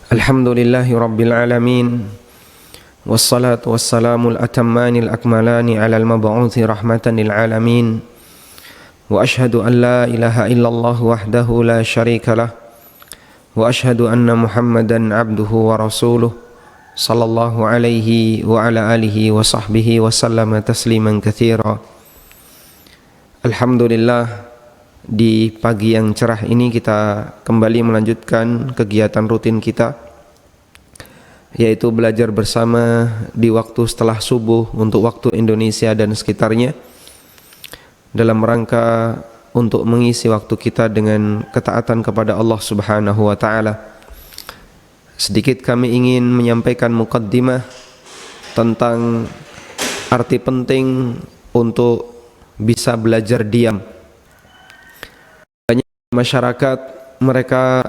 Alhamdulillahi Rabbil Alamin. Wassalatu wassalamul atammanil akmalani ala al-mab'uthi rahmatan lil alamin. Wa ashhadu an la ilaha illallah wahdahu la syarika lah. Wa ashhadu anna Muhammadan abduhu wa rasuluh sallallahu alaihi wa ala alihi wa sahbihi wa sallama tasliman katsira. Alhamdulillah, di pagi yang cerah ini kita kembali melanjutkan kegiatan rutin kita, yaitu belajar bersama di waktu setelah subuh untuk waktu Indonesia dan sekitarnya, dalam rangka untuk mengisi waktu kita dengan ketaatan kepada Allah Subhanahu wa Ta'ala. Sedikit kami ingin menyampaikan muqaddimah tentang arti penting untuk bisa belajar diam. Masyarakat mereka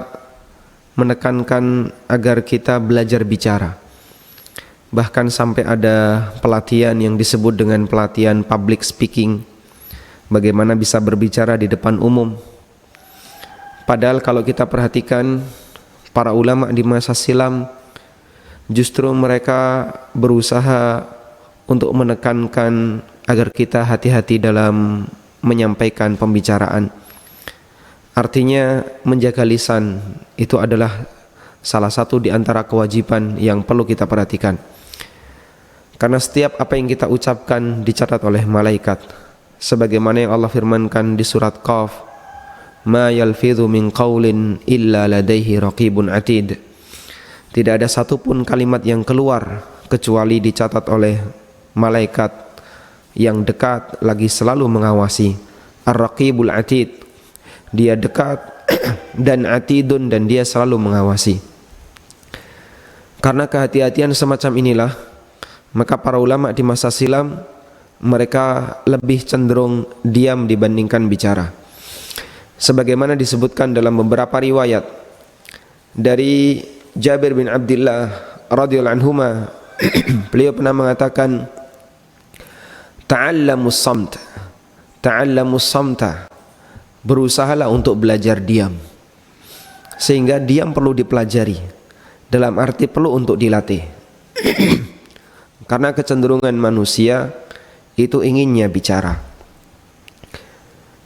menekankan agar kita belajar bicara. Bahkan sampai ada pelatihan yang disebut dengan pelatihan public speaking, bagaimana bisa berbicara di depan umum. Padahal kalau kita perhatikan para ulama di masa silam, justru mereka berusaha untuk menekankan agar kita hati-hati dalam menyampaikan pembicaraan. Artinya menjaga lisan itu adalah salah satu di antara kewajiban yang perlu kita perhatikan. Karena setiap apa yang kita ucapkan dicatat oleh malaikat. Sebagaimana yang Allah firmankan di surat Qaf, "Ma yalfidhu min qaulin illa ladaihi raqibun atid." Tidak ada satupun kalimat yang keluar kecuali dicatat oleh malaikat yang dekat lagi selalu mengawasi. Ar-raqibul atid, dia dekat, dan atidun, dan dia selalu mengawasi. Karena kehati-hatian semacam inilah, maka para ulama di masa silam mereka lebih cenderung diam dibandingkan bicara. Sebagaimana disebutkan dalam beberapa riwayat dari Jabir bin Abdullah radhiyallahu anhuma, beliau pernah mengatakan, "Ta'allamus samt, ta'allamus samta." Berusahalah untuk belajar diam. Sehingga diam perlu dipelajari, dalam arti perlu untuk dilatih. Karena kecenderungan manusia itu inginnya bicara.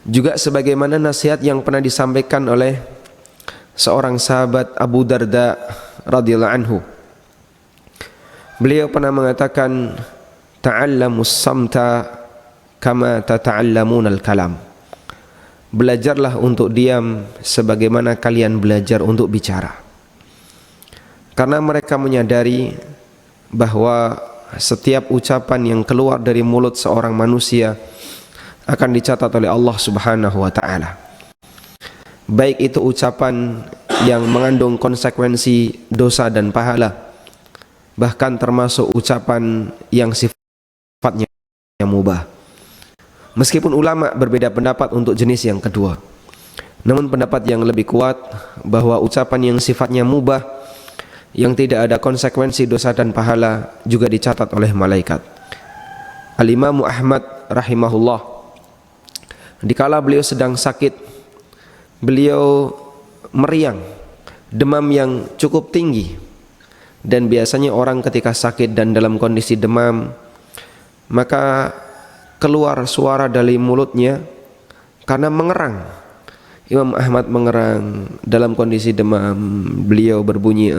Juga sebagaimana nasihat yang pernah disampaikan oleh seorang sahabat, Abu Darda radhiyallahu anhu. Beliau pernah mengatakan, "Ta'allamus samta kama tata'allamunal kalam." Belajarlah untuk diam sebagaimana kalian belajar untuk bicara. Karena mereka menyadari bahwa setiap ucapan yang keluar dari mulut seorang manusia akan dicatat oleh Allah Subhanahu wa Ta'ala. Baik itu ucapan yang mengandung konsekuensi dosa dan pahala, bahkan termasuk ucapan yang sifatnya mubah. Meskipun ulama berbeda pendapat untuk jenis yang kedua, namun pendapat yang lebih kuat bahwa ucapan yang sifatnya mubah, yang tidak ada konsekuensi dosa dan pahala, juga dicatat oleh malaikat. Al-Imam Ahmad rahimahullah, dikala beliau sedang sakit, beliau meriang, demam yang cukup tinggi. Dan biasanya orang ketika sakit dan dalam kondisi demam, maka keluar suara dari mulutnya karena mengerang. Imam Ahmad mengerang dalam kondisi demam, beliau berbunyi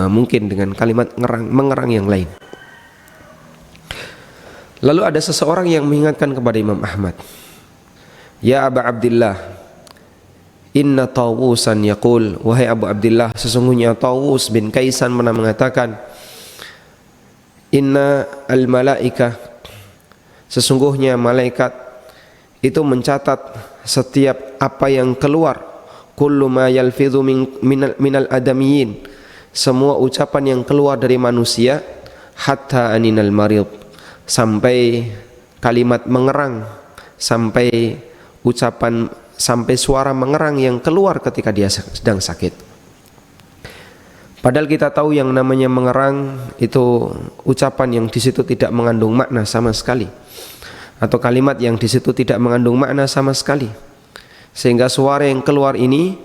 mungkin dengan kalimat mengerang yang lain. Lalu ada seseorang yang mengingatkan kepada Imam Ahmad, "Ya Aba Abdillah, inna Tawusan yaqul." Wahai Abu Abdillah, sesungguhnya Tawus bin Kaisan pernah mengatakan, "Inna al-malaika," sesungguhnya malaikat itu mencatat setiap apa yang keluar, kullu ma yalfidhu minal adamiyin, semua ucapan yang keluar dari manusia, hatta aninal marid, sampai kalimat mengerang, sampai ucapan, sampai suara mengerang yang keluar ketika dia sedang sakit. Padahal kita tahu yang namanya mengerang itu ucapan yang di situ tidak mengandung makna sama sekali, atau kalimat yang di situ tidak mengandung makna sama sekali, sehingga suara yang keluar ini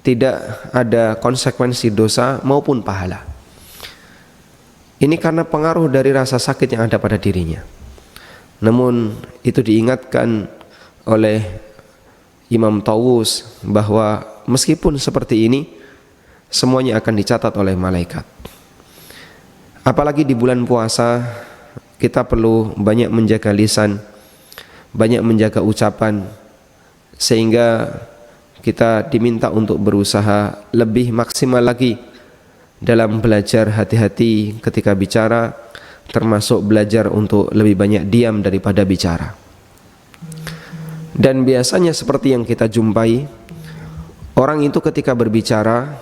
tidak ada konsekuensi dosa maupun pahala. Ini karena pengaruh dari rasa sakit yang ada pada dirinya. Namun itu diingatkan oleh Imam Tawus bahwa meskipun seperti ini, semuanya akan dicatat oleh malaikat. Apalagi di bulan puasa, kita perlu banyak menjaga lisan, banyak menjaga ucapan, sehingga kita diminta untuk berusaha lebih maksimal lagi dalam belajar hati-hati ketika bicara, termasuk belajar untuk lebih banyak diam daripada bicara. Dan biasanya seperti yang kita jumpai, orang itu ketika berbicara,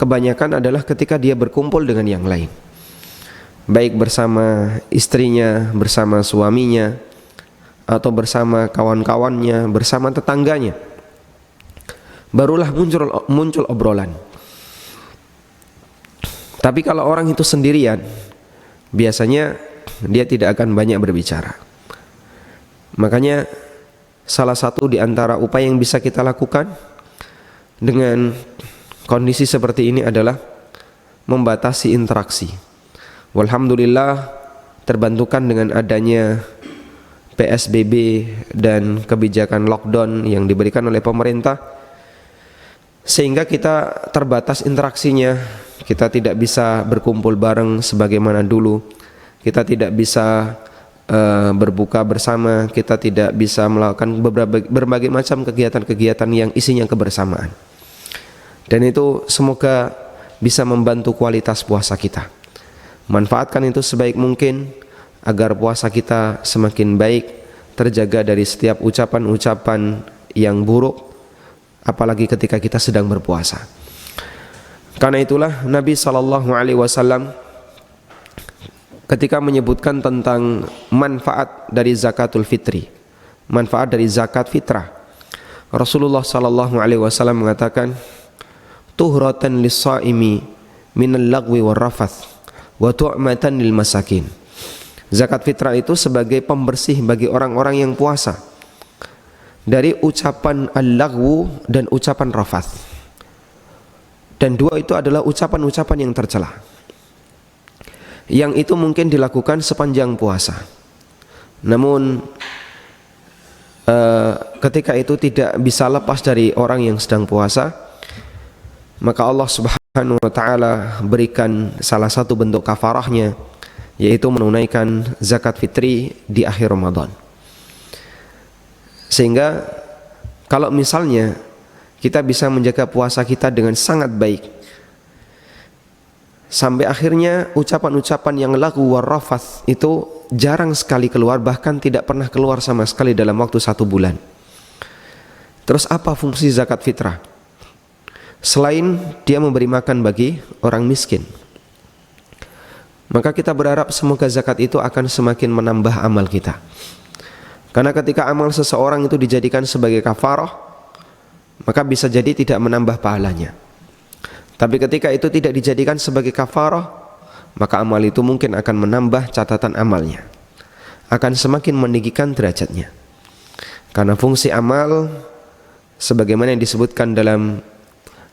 kebanyakan adalah ketika dia berkumpul dengan yang lain, baik bersama istrinya, bersama suaminya, atau bersama kawan-kawannya, bersama tetangganya, barulah muncul obrolan. Tapi kalau orang itu sendirian, biasanya dia tidak akan banyak berbicara. Makanya salah satu di antara upaya yang bisa kita lakukan dengan kondisi seperti ini adalah membatasi interaksi. Walhamdulillah, terbantukan dengan adanya PSBB dan kebijakan lockdown yang diberikan oleh pemerintah, sehingga kita terbatas interaksinya. Kita tidak bisa berkumpul bareng sebagaimana dulu. Kita tidak bisa berbuka bersama. Kita tidak bisa melakukan berbagai macam kegiatan-kegiatan yang isinya kebersamaan. Dan itu semoga bisa membantu kualitas puasa kita. Manfaatkan itu sebaik mungkin agar puasa kita semakin baik, terjaga dari setiap ucapan-ucapan yang buruk, apalagi ketika kita sedang berpuasa. Karena itulah Nabi SAW ketika menyebutkan tentang manfaat dari zakatul fitri, manfaat dari zakat fitrah, Rasulullah SAW mengatakan, tuhratan lis-shaimi minal lagwi war rafath wa tu'matan lil masakin. Zakat fitrah itu sebagai pembersih bagi orang-orang yang puasa dari ucapan al-lagwu dan ucapan rafath. Dan dua itu adalah ucapan-ucapan yang tercela, yang itu mungkin dilakukan sepanjang puasa. Namun ketika itu tidak bisa lepas dari orang yang sedang puasa, maka Allah Subhanahu wa ta'ala berikan salah satu bentuk kafarahnya, yaitu menunaikan zakat fitri di akhir Ramadan. Sehingga kalau misalnya kita bisa menjaga puasa kita dengan sangat baik, sampai akhirnya ucapan-ucapan yang lagu warrafath itu jarang sekali keluar, bahkan tidak pernah keluar sama sekali dalam waktu 1 bulan. Terus apa fungsi zakat fitrah? Selain dia memberi makan bagi orang miskin, maka kita berharap semoga zakat itu akan semakin menambah amal kita. Karena ketika amal seseorang itu dijadikan sebagai kafarah, maka bisa jadi tidak menambah pahalanya. Tapi ketika itu tidak dijadikan sebagai kafarah, maka amal itu mungkin akan menambah catatan amalnya, akan semakin meninggikan derajatnya. Karena fungsi amal sebagaimana yang disebutkan dalam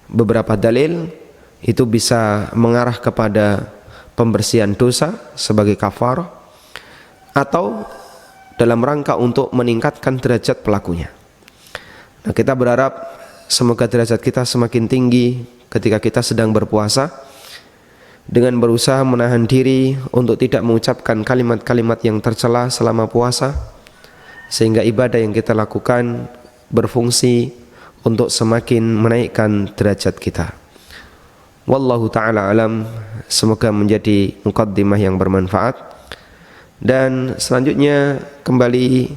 beberapa dalil, itu bisa mengarah kepada pembersihan dosa sebagai kafarah, atau dalam rangka untuk meningkatkan derajat pelakunya. Nah, kita berharap semoga derajat kita semakin tinggi ketika kita sedang berpuasa, dengan berusaha menahan diri untuk tidak mengucapkan kalimat-kalimat yang tercela selama puasa, sehingga ibadah yang kita lakukan berfungsi untuk semakin menaikkan derajat kita. Wallahu ta'ala alam. Semoga menjadi muqaddimah yang bermanfaat. Dan selanjutnya kembali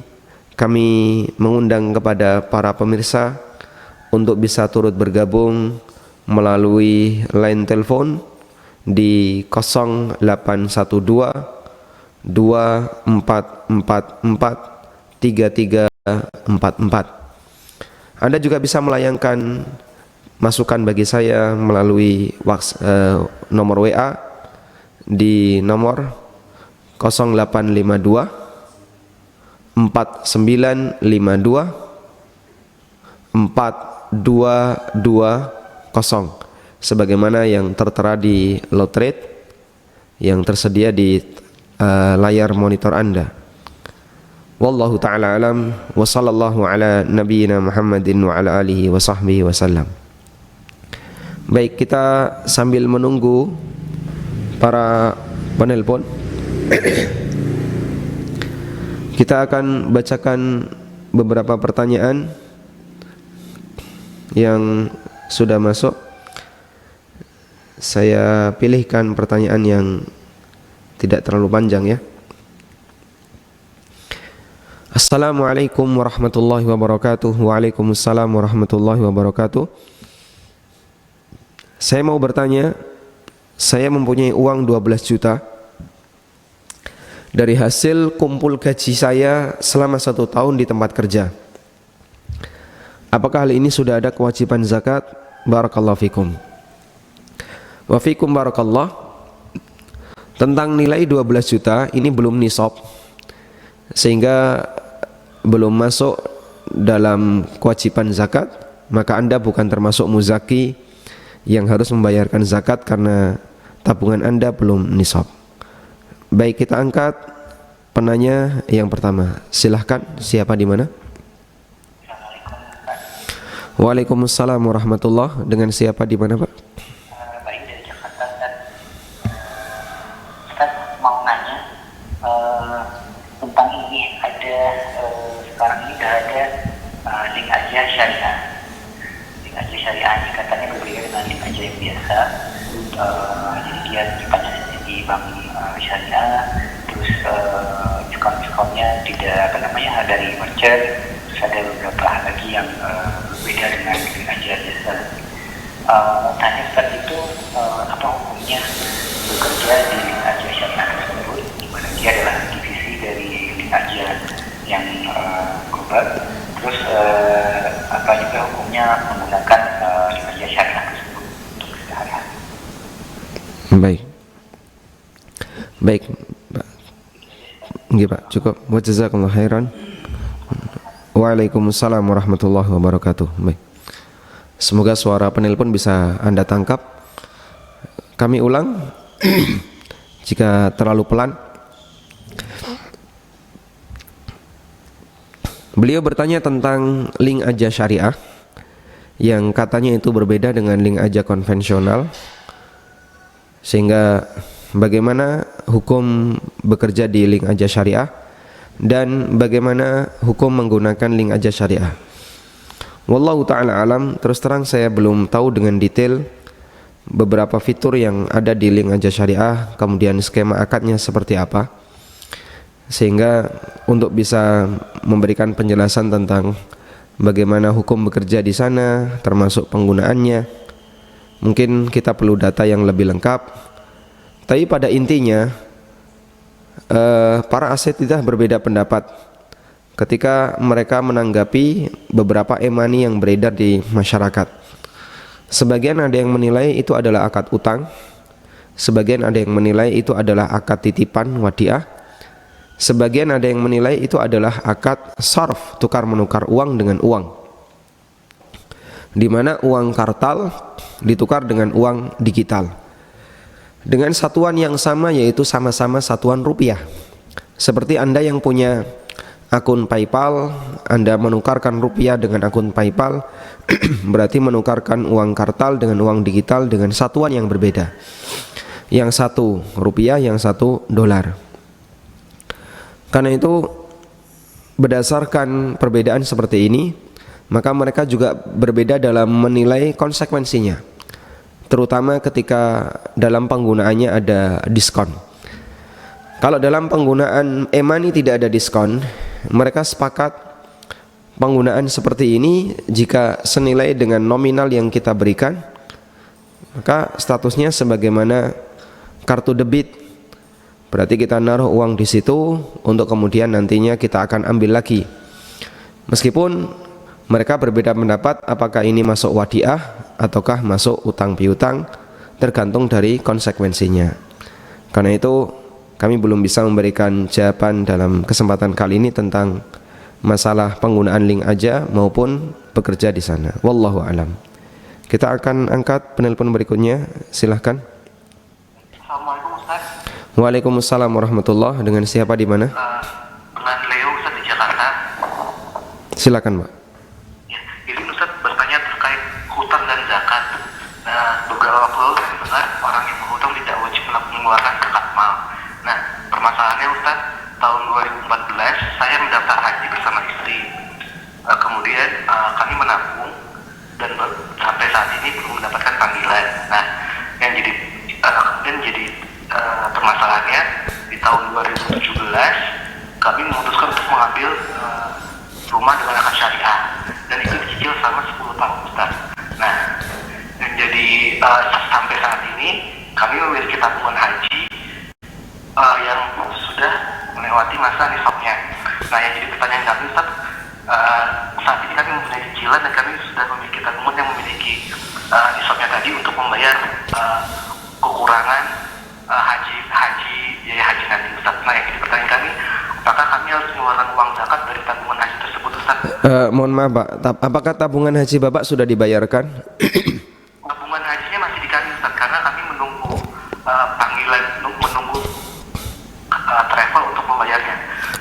kami mengundang kepada para pemirsa untuk bisa turut bergabung melalui line telepon di 0812 2444 3344. Anda juga bisa melayangkan masukan bagi saya melalui nomor WA di nomor 0852 4952 sebagaimana yang tertera di lot rate yang tersedia di layar monitor Anda. Wallahu ta'ala alam wa sallallahu ala nabiyyina Muhammadin wa ala alihi wa sahbihi wasallam. Baik, kita sambil menunggu para penelpon, kita akan bacakan beberapa pertanyaan yang sudah masuk. Saya pilihkan pertanyaan yang tidak terlalu panjang ya. Assalamualaikum warahmatullahi wabarakatuh. Waalaikumsalam warahmatullahi wabarakatuh. Saya mau bertanya, saya mempunyai uang 12 juta dari hasil kumpul gaji saya selama 1 tahun di tempat kerja. Apakah hal ini sudah ada kewajiban zakat? Barakallahu fikum. Wa fikum barakallah. Tentang nilai 12 juta ini belum nisab, sehingga belum masuk dalam kewajiban zakat, maka Anda bukan termasuk muzaki yang harus membayarkan zakat karena tabungan Anda belum nisab. Baik, kita angkat penanya yang pertama. Silahkan, siapa di mana? Waalaikumsalam warahmatullah. Dengan siapa di mana, Pak? Baik, dari Jakarta, Ustaz. Ustaz mau nanya tentang ini, ada sekarang ini sudah ada link aja syariah. Link aja syariah ini katanya berbeda dengan link aja yang biasa. Jadi dia sifatnya di bank syariah, terus diskon-diskonnya tidak dari merchant. Terus ada beberapa hal lagi yang berbeda dengan link aja biasa. Mau tanya Ustaz, itu apa hukumnya bekerja di link aja syariah tersebut, di mana dia adalah divisi dari link aja yang global. Terus apa juga hukumnya menggunakan link aja syariah tersebut untuk sehari-hari? Baik, Pak. Nggih, Pak, cukup. Wa jazakallahu khairan. Waalaikumsalam warahmatullahi wabarakatuh. Baik. Semoga suara penelpon bisa Anda tangkap. Kami ulang jika terlalu pelan. Beliau bertanya tentang link aja syariah yang katanya itu berbeda dengan link aja konvensional, sehingga bagaimana hukum bekerja di link aja syariah dan bagaimana hukum menggunakan link aja syariah. Wallahu ta'ala alam. Terus terang saya belum tahu dengan detail beberapa fitur yang ada di link aja syariah, kemudian skema akadnya seperti apa, sehingga untuk bisa memberikan penjelasan tentang bagaimana hukum bekerja di sana, termasuk penggunaannya, mungkin kita perlu data yang lebih lengkap. Tapi pada intinya para asatidzah berbeda pendapat ketika mereka menanggapi beberapa e-money yang beredar di masyarakat. Sebagian ada yang menilai itu adalah akad utang, sebagian ada yang menilai itu adalah akad titipan wadiah, sebagian ada yang menilai itu adalah akad sarf, tukar menukar uang dengan uang, di mana uang kartal ditukar dengan uang digital dengan satuan yang sama, yaitu sama-sama satuan rupiah. Seperti Anda yang punya akun PayPal, Anda menukarkan rupiah dengan akun PayPal, berarti menukarkan uang kartal dengan uang digital dengan satuan yang berbeda. Yang satu rupiah, yang satu dolar. Karena itu berdasarkan perbedaan seperti ini, maka mereka juga berbeda dalam menilai konsekuensinya, terutama ketika dalam penggunaannya ada diskon. Kalau dalam penggunaan e-money tidak ada diskon, mereka sepakat penggunaan seperti ini jika senilai dengan nominal yang kita berikan, maka statusnya sebagaimana kartu debit. Berarti kita naruh uang di situ untuk kemudian nantinya kita akan ambil lagi. Meskipun mereka berbeda pendapat apakah ini masuk wadiah ataukah masuk utang piutang, tergantung dari konsekuensinya. Karena itu kami belum bisa memberikan jawaban dalam kesempatan kali ini tentang masalah penggunaan link aja maupun bekerja di sana. Wallahu alam. Kita akan angkat penelpon berikutnya. Silahkan. Assalamualaikum Ustaz. Waalaikumsalam warahmatullah. Dengan siapa di mana? Dengan Leo Ustaz di Jakarta. Silakan, Pak. Ya, izin Ustaz bertanya terkait hutang dan zakat. Nah, beberapa waktu lalu saya dengar orang yang berhutang tidak wajib mengeluarkan zakat mal. Nah, permasalahannya Ustaz, tahun 2014 saya mendaftar haji bersama istri. Kemudian kami menabung dan sampai saat ini belum mendapatkan panggilan. Nah, yang jadi kemudian jadi permasalahannya di tahun 2017 kami memutuskan untuk mengambil rumah dengan akad syariah dan itu dicicil selama 10 tahun Ustaz. Nah, dan jadi sampai saat ini kami memiliki tabungan haji yang sudah melewati masa nisabnya. Nah, yang jadi pertanyaan kami Ustaz, saat ini kami mempunyai cicilan dan kami sudah memiliki tabungan yang memiliki nisabnya tadi untuk membayar kekurangan biaya haji nanti Ustaz. Nah, yang jadi pertanyaan kami, apakah kami harus mengeluarkan uang zakat dari tabungan haji tersebut Ustaz? Mohon maaf Pak, apakah tabungan haji Bapak sudah dibayarkan? Tabungan hajinya masih di kami Ustaz, karena kami menunggu panggilan, menunggu travel untuk membayarnya.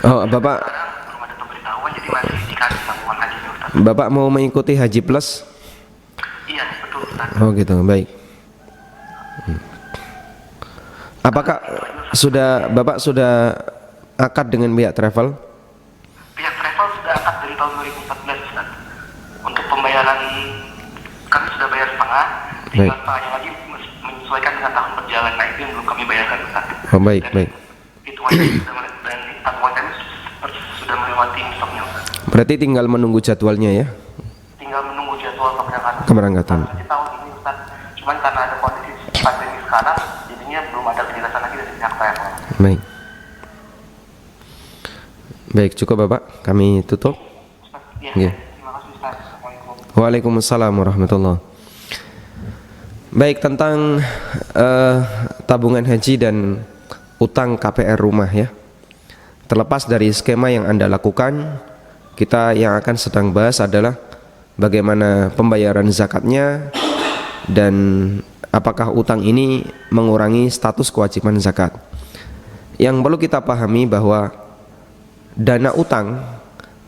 Oh, Bapak Sekarang belum ada pemberitahuan, jadi masih di kami tabungan hajinya Ustaz. Bapak mau mengikuti Haji Plus? Iya, betul Ustaz. Oh gitu, baik. Apakah Bapak sudah akad dengan pihak travel? Pihak travel sudah akad dari tahun 2014 Ustaz. Untuk pembayaran kami sudah bayar setengah, tinggal setengahnya lagi menyesuaikan dengan tahun berjalan. Nah, itu yang belum kami bayarkan Ustaz. Oh baik, Dan baik. hitungannya dan tabungan kami sudah melewati nisabnya Ustaz. Berarti tinggal menunggu jadwalnya ya? Tinggal menunggu jadwal Keberangkatan. Di tahun ini Ustaz, cuman karena ada kondisi pandemi sekarang, jadinya belum ada kejelasan lagi dari pihak travel. Baik. Baik, cukup Bapak, kami tutup. Ustaz, ya, Iya. terima kasih Ustaz. Assalamualaikum. Waalaikumsalam warahmatullahi. Baik, tentang tabungan haji dan utang KPR rumah ya. Terlepas dari skema yang Anda lakukan, kita yang akan sedang bahas adalah bagaimana pembayaran zakatnya dan apakah utang ini mengurangi status kewajiban zakat. Yang perlu kita pahami bahwa dana utang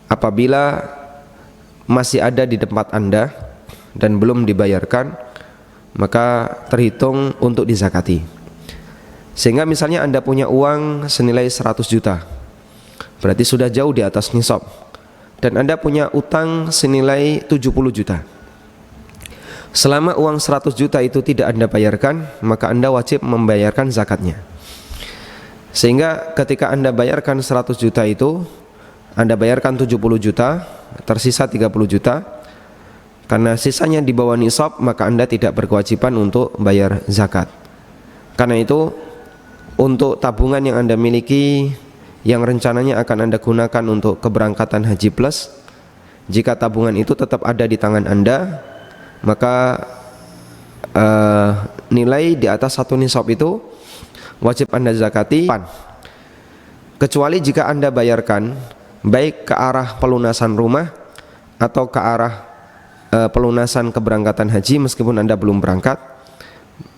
apabila masih ada di tempat Anda dan belum dibayarkan, maka terhitung untuk dizakati. Sehingga misalnya Anda punya uang senilai 100 juta, berarti sudah jauh di atas nisab, dan Anda punya utang senilai 70 juta. Selama uang 100 juta itu tidak Anda bayarkan, maka Anda wajib membayarkan zakatnya. Sehingga ketika Anda bayarkan 100 juta itu, Anda bayarkan 70 juta, tersisa 30 juta. Karena sisanya di bawah nisab, maka Anda tidak berkewajiban untuk bayar zakat. Karena itu, untuk tabungan yang Anda miliki yang rencananya akan Anda gunakan untuk keberangkatan Haji Plus, jika tabungan itu tetap ada di tangan Anda, maka nilai di atas satu nisab itu wajib Anda zakati, kecuali jika Anda bayarkan baik ke arah pelunasan rumah atau ke arah pelunasan keberangkatan haji meskipun Anda belum berangkat,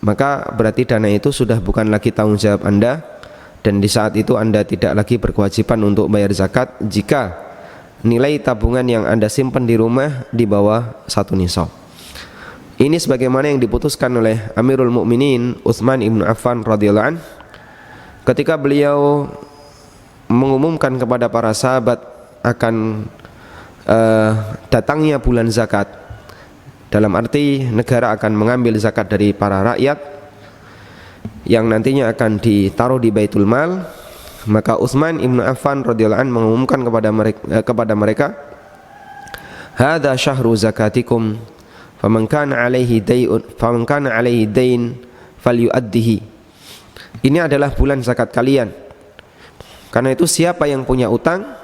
maka berarti dana itu sudah bukan lagi tanggung jawab Anda, dan di saat itu Anda tidak lagi berkewajiban untuk bayar zakat jika nilai tabungan yang Anda simpan di rumah di bawah satu nisab. Ini sebagaimana yang diputuskan oleh Amirul Mukminin Utsman ibn Affan radhiyallahu anhu ketika beliau mengumumkan kepada para sahabat akan datangnya bulan zakat. Dalam arti negara akan mengambil zakat dari para rakyat yang nantinya akan ditaruh di Baitul Mal, maka Utsman ibn Affan radhiyallahu anhu mengumumkan kepada mereka, "Hadza syahru zakatikum, faman kana alaihi dain falyu'addihi." Ini adalah bulan zakat kalian. Karena itu siapa yang punya utang,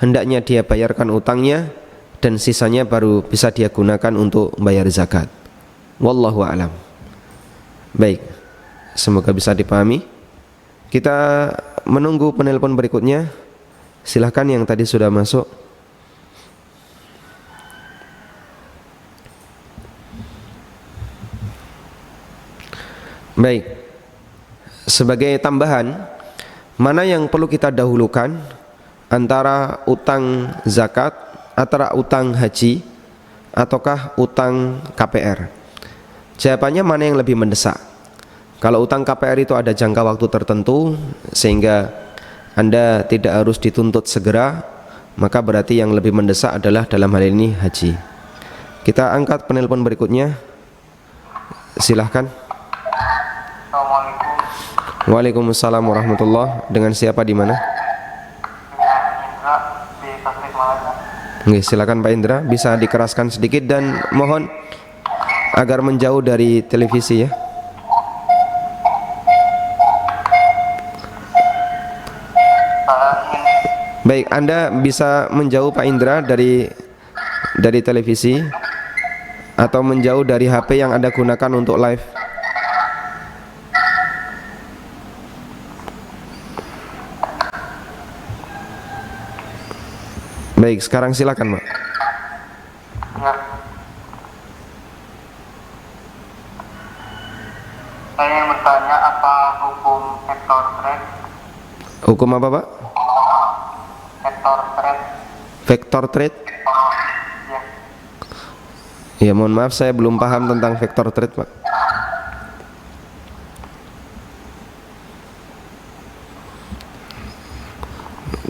hendaknya dia bayarkan utangnya, dan sisanya baru bisa dia gunakan untuk bayar zakat. Wallahu a'lam. Baik, semoga bisa dipahami. Kita menunggu penelpon berikutnya. Silahkan yang tadi sudah masuk. Baik. Sebagai tambahan, mana yang perlu kita dahulukan antara utang zakat, antara utang haji, ataukah utang KPR? Jawabannya mana yang lebih mendesak? Kalau utang KPR itu ada jangka waktu tertentu sehingga Anda tidak harus dituntut segera, maka berarti yang lebih mendesak adalah dalam hal ini haji. Kita angkat penelpon berikutnya. Silahkan. Assalamualaikum. Waalaikumsalam warahmatullah. Dengan siapa di mana? Indra di Tasikmalaya. Oke, silakan Pak Indra, bisa dikeraskan sedikit dan mohon agar menjauh dari televisi ya. Baik, Anda bisa menjauh Pak Indra dari televisi atau menjauh dari HP yang Anda gunakan untuk live. Baik, sekarang silakan, Pak. Ya. Saya ingin bertanya apa hukum vector trade? Hukum apa, Pak? Vector trade. Vector trade? Ya. Ya, mohon maaf saya belum paham tentang vector trade, Pak.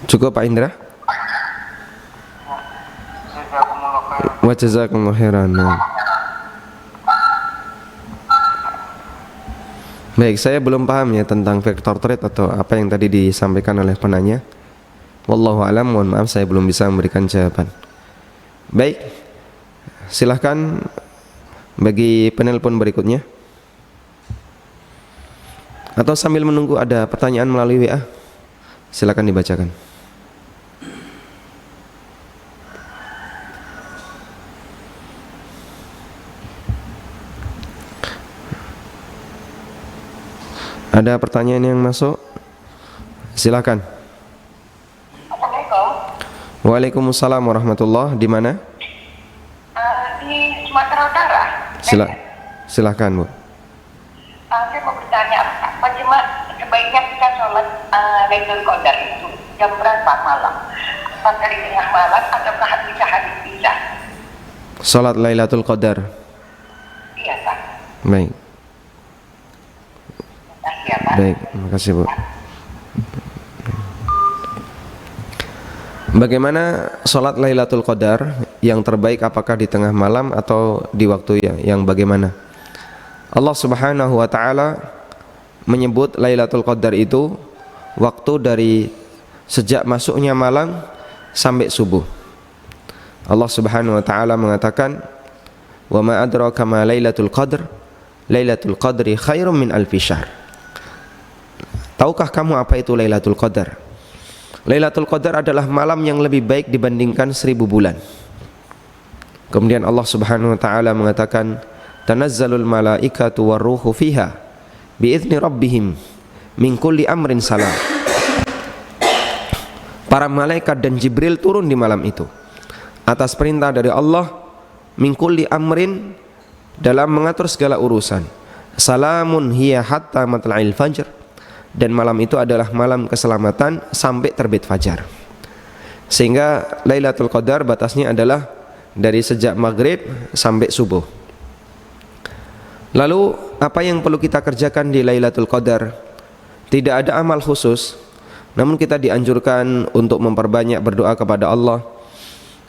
Cukup Pak Indra? Jazakumullah khairan. Wa jazakumullahu khairan. Baik, saya belum paham ya tentang vector trade atau apa yang tadi disampaikan oleh penanya. Wallahu alam, mohon maaf saya belum bisa memberikan jawaban. Baik, silahkan bagi penelpon berikutnya. Atau sambil menunggu ada pertanyaan melalui WA, silakan dibacakan. Ada pertanyaan yang masuk? Silakan. Assalamualaikum. Waalaikumsalam warahmatullah. Di mana? Di Sumatera Utara. Silakan, Bu. Saya mau bertanya, bagaimana sebaiknya kita sholat Lailatul Qadar itu jam berapa malam? Apakah di tengah malam ataukah bisa habis-bisa? Salat Lailatul Qadar. Iya, Pak. Baik. Terima kasih ya, Pak. Baik, terima kasih, Bu. Bagaimana sholat Lailatul Qadar yang terbaik, apakah di tengah malam atau di waktu yang bagaimana? Allah Subhanahu wa taala menyebut Lailatul Qadar itu waktu dari sejak masuknya malam sampai subuh. Allah Subhanahu wa taala mengatakan, "Wa ma adraka ma Lailatul Qadr? Lailatul Qadri khairum min alfi syahr." Tahukah kamu apa itu Lailatul Qadar? Lailatul Qadar adalah malam yang lebih baik dibandingkan 1000 bulan. Kemudian Allah Subhanahu wa taala mengatakan, "Tanazzalul malaikatu warruhu fiha biizni rabbihim min kulli amrin salam." Para malaikat dan Jibril turun di malam itu atas perintah dari Allah, min kulli amrin, dalam mengatur segala urusan. Salamun hiya hatta matla'il fajr, dan malam itu adalah malam keselamatan sampai terbit fajar. Sehingga Lailatul Qadar batasnya adalah dari sejak maghrib sampai subuh. Lalu apa yang perlu kita kerjakan di Lailatul Qadar? Tidak ada amal khusus, namun kita dianjurkan untuk memperbanyak berdoa kepada Allah,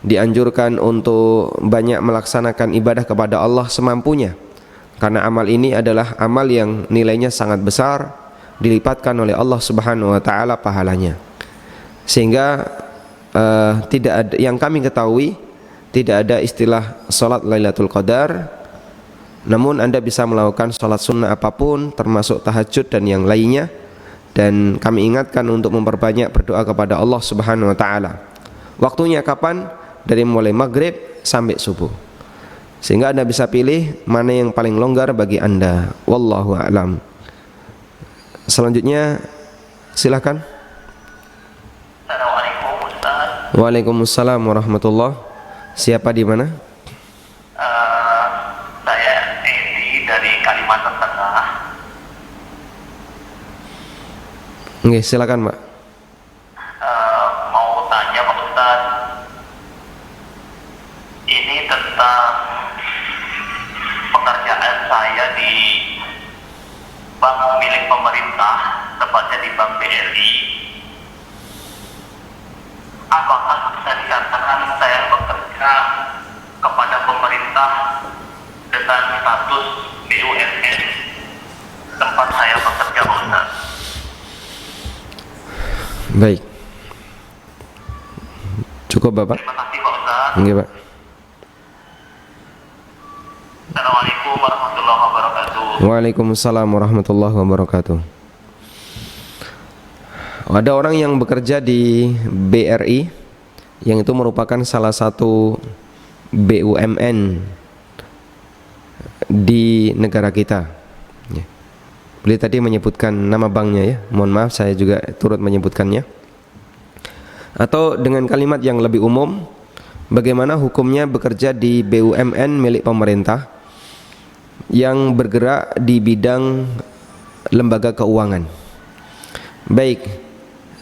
dianjurkan untuk banyak melaksanakan ibadah kepada Allah semampunya, karena amal ini adalah amal yang nilainya sangat besar, dilipatkan oleh Allah Subhanahu wa taala pahalanya. Sehingga tidak ada, yang kami ketahui, tidak ada istilah salat Lailatul Qadar. Namun Anda bisa melakukan salat sunnah apapun, termasuk tahajud dan yang lainnya. Dan kami ingatkan untuk memperbanyak berdoa kepada Allah Subhanahu wa taala. Waktunya kapan? Dari mulai maghrib sampai subuh. Sehingga Anda bisa pilih mana yang paling longgar bagi Anda. Wallahu a'lam. Selanjutnya silakan. Assalamualaikum Ustaz. Waalaikumsalam warahmatullah. Siapa di mana? Saya Edi dari Kalimantan Tengah. Nggih, silakan, Pak. Mau tanya Pak Ustaz, ini tentang pekerjaan saya di bank milik pemerintah, tepatnya di Bank BRI. Apakah bisa dikatakan saya bekerja kepada pemerintah dengan status BUMN tempat saya bekerja, Pak Ustaz? Baik. Cukup, Bapak? Terima kasih Pak Ustaz. Nggih, Pak. Assalamualaikum warahmatullahi wabarakatuh. Waalaikumsalam warahmatullahi wabarakatuh. Ada orang yang bekerja di BRI, yang itu merupakan salah satu BUMN di negara kita. Beliau tadi menyebutkan nama banknya ya. Mohon maaf, saya juga turut menyebutkannya. Atau dengan kalimat yang lebih umum, bagaimana hukumnya bekerja di BUMN milik pemerintah yang bergerak di bidang lembaga keuangan. Baik,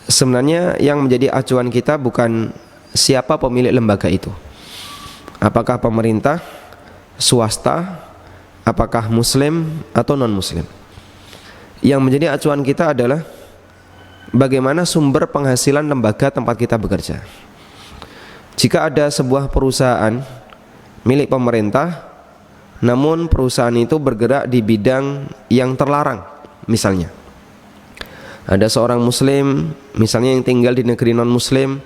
sebenarnya yang menjadi acuan kita bukan siapa pemilik lembaga itu. Apakah pemerintah, swasta, apakah muslim atau non-muslim. Yang menjadi acuan kita adalah bagaimana sumber penghasilan lembaga tempat kita bekerja. Jika ada sebuah perusahaan milik pemerintah, namun perusahaan itu bergerak di bidang yang terlarang, misalnya ada seorang muslim misalnya yang tinggal di negeri non-muslim,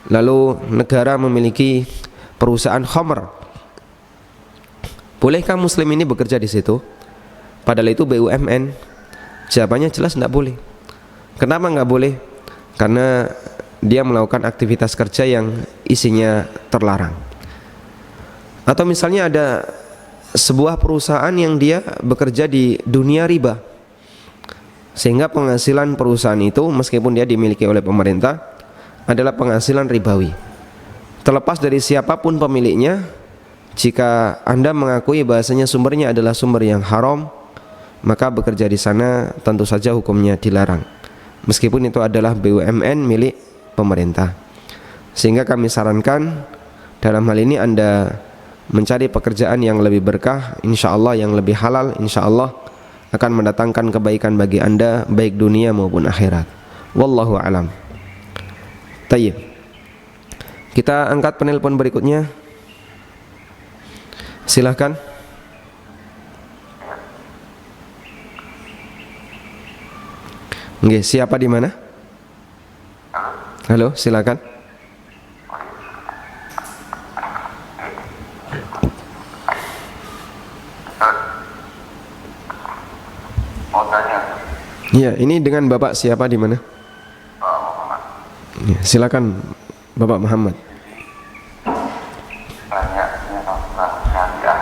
lalu negara memiliki perusahaan khamr, bolehkah muslim ini bekerja di situ? Padahal itu BUMN. Jawabannya jelas tidak boleh. Kenapa nggak boleh? Karena dia melakukan aktivitas kerja yang isinya terlarang. Atau misalnya ada sebuah perusahaan yang dia bekerja di dunia riba, sehingga penghasilan perusahaan itu meskipun dia dimiliki oleh pemerintah adalah penghasilan ribawi. Terlepas dari siapapun pemiliknya, jika Anda mengakui bahasanya sumbernya adalah sumber yang haram, maka bekerja di sana tentu saja hukumnya dilarang, meskipun itu adalah BUMN milik pemerintah. Sehingga kami sarankan dalam hal ini Anda mencari pekerjaan yang lebih berkah, insyaallah yang lebih halal, insyaallah akan mendatangkan kebaikan bagi Anda baik dunia maupun akhirat. Wallahu alam. Tayyib. Kita angkat penelpon berikutnya. Silahkan. Nggih, siapa di mana? Halo, silakan. Mau tanya, Iya, ini dengan Bapak siapa di mana? Pak Muhammad. Ya, silakan Bapak Muhammad. Tanya tentang syariah.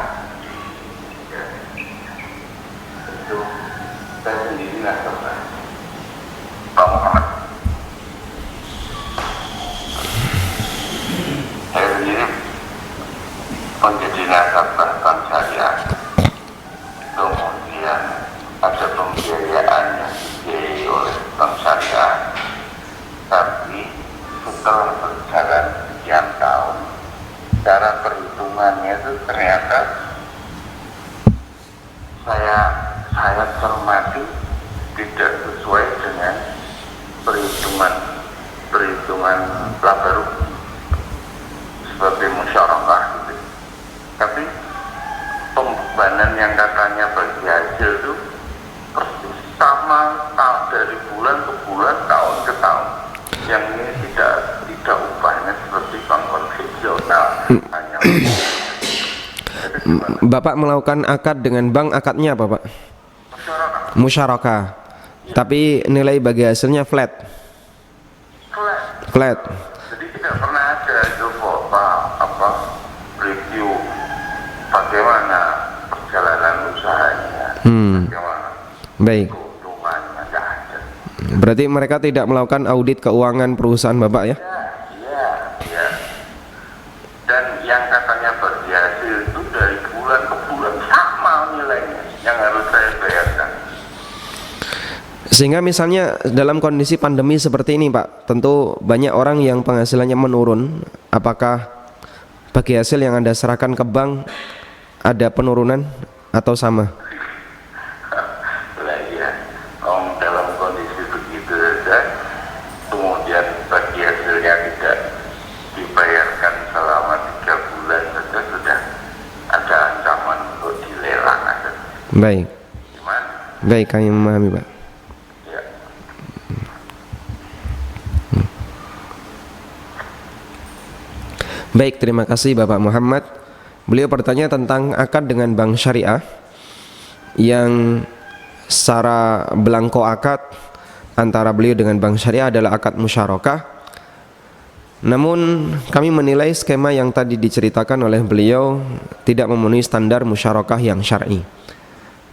Itu saya sendiri nggak tahu. Pak Muhammad. Saya sendiri menjadi nasabah bank syariah. Kemudian ada pembiayaan yang dibiayai oleh bank syariah, tapi setelah berjalan sekian tahun, cara perhitungannya itu ternyata saya cermati tidak sesuai dengan perhitungan laba rugi sebagai musyarakah gitu. Tapi pembebanan yang katanya bagi hasil itu persis sama dari bulan ke bulan, tahun ke tahun. Yang ini tidak ubahnya seperti bank konvensional. Hanya Bapak melakukan akad dengan bank, akadnya apa, Pak? musyarakah. Musyarakah. Tapi nilai bagi hasilnya flat. Flat. Jadi tidak pernah ada itu review bagaimana perjalanan usahanya, bagaimana Baik. keuntungannya, tidak ada. Berarti mereka tidak melakukan audit keuangan perusahaan Bapak ya? Ya. Dan yang katanya bagi hasil itu dari bulan ke bulan sama nilainya yang harus saya bayarkan. Sehingga misalnya dalam kondisi pandemi seperti ini Pak, tentu banyak orang yang penghasilannya menurun. Apakah bagi hasil yang Anda serahkan ke bank ada penurunan atau sama? Lah iya, dalam kondisi begitu saja, kemudian bagi hasilnya tidak dibayarkan selama 3 bulan saja sudah ada ancaman untuk dilelang. Baik. Gimana? Baik, kami memahami Pak. Ya. Baik, terima kasih Bapak Muhammad. Beliau bertanya tentang akad dengan bank syariah yang secara belangko akad antara beliau dengan bank syariah adalah akad musyarakah. Namun kami menilai skema yang tadi diceritakan oleh beliau tidak memenuhi standar musyarakah yang syar'i.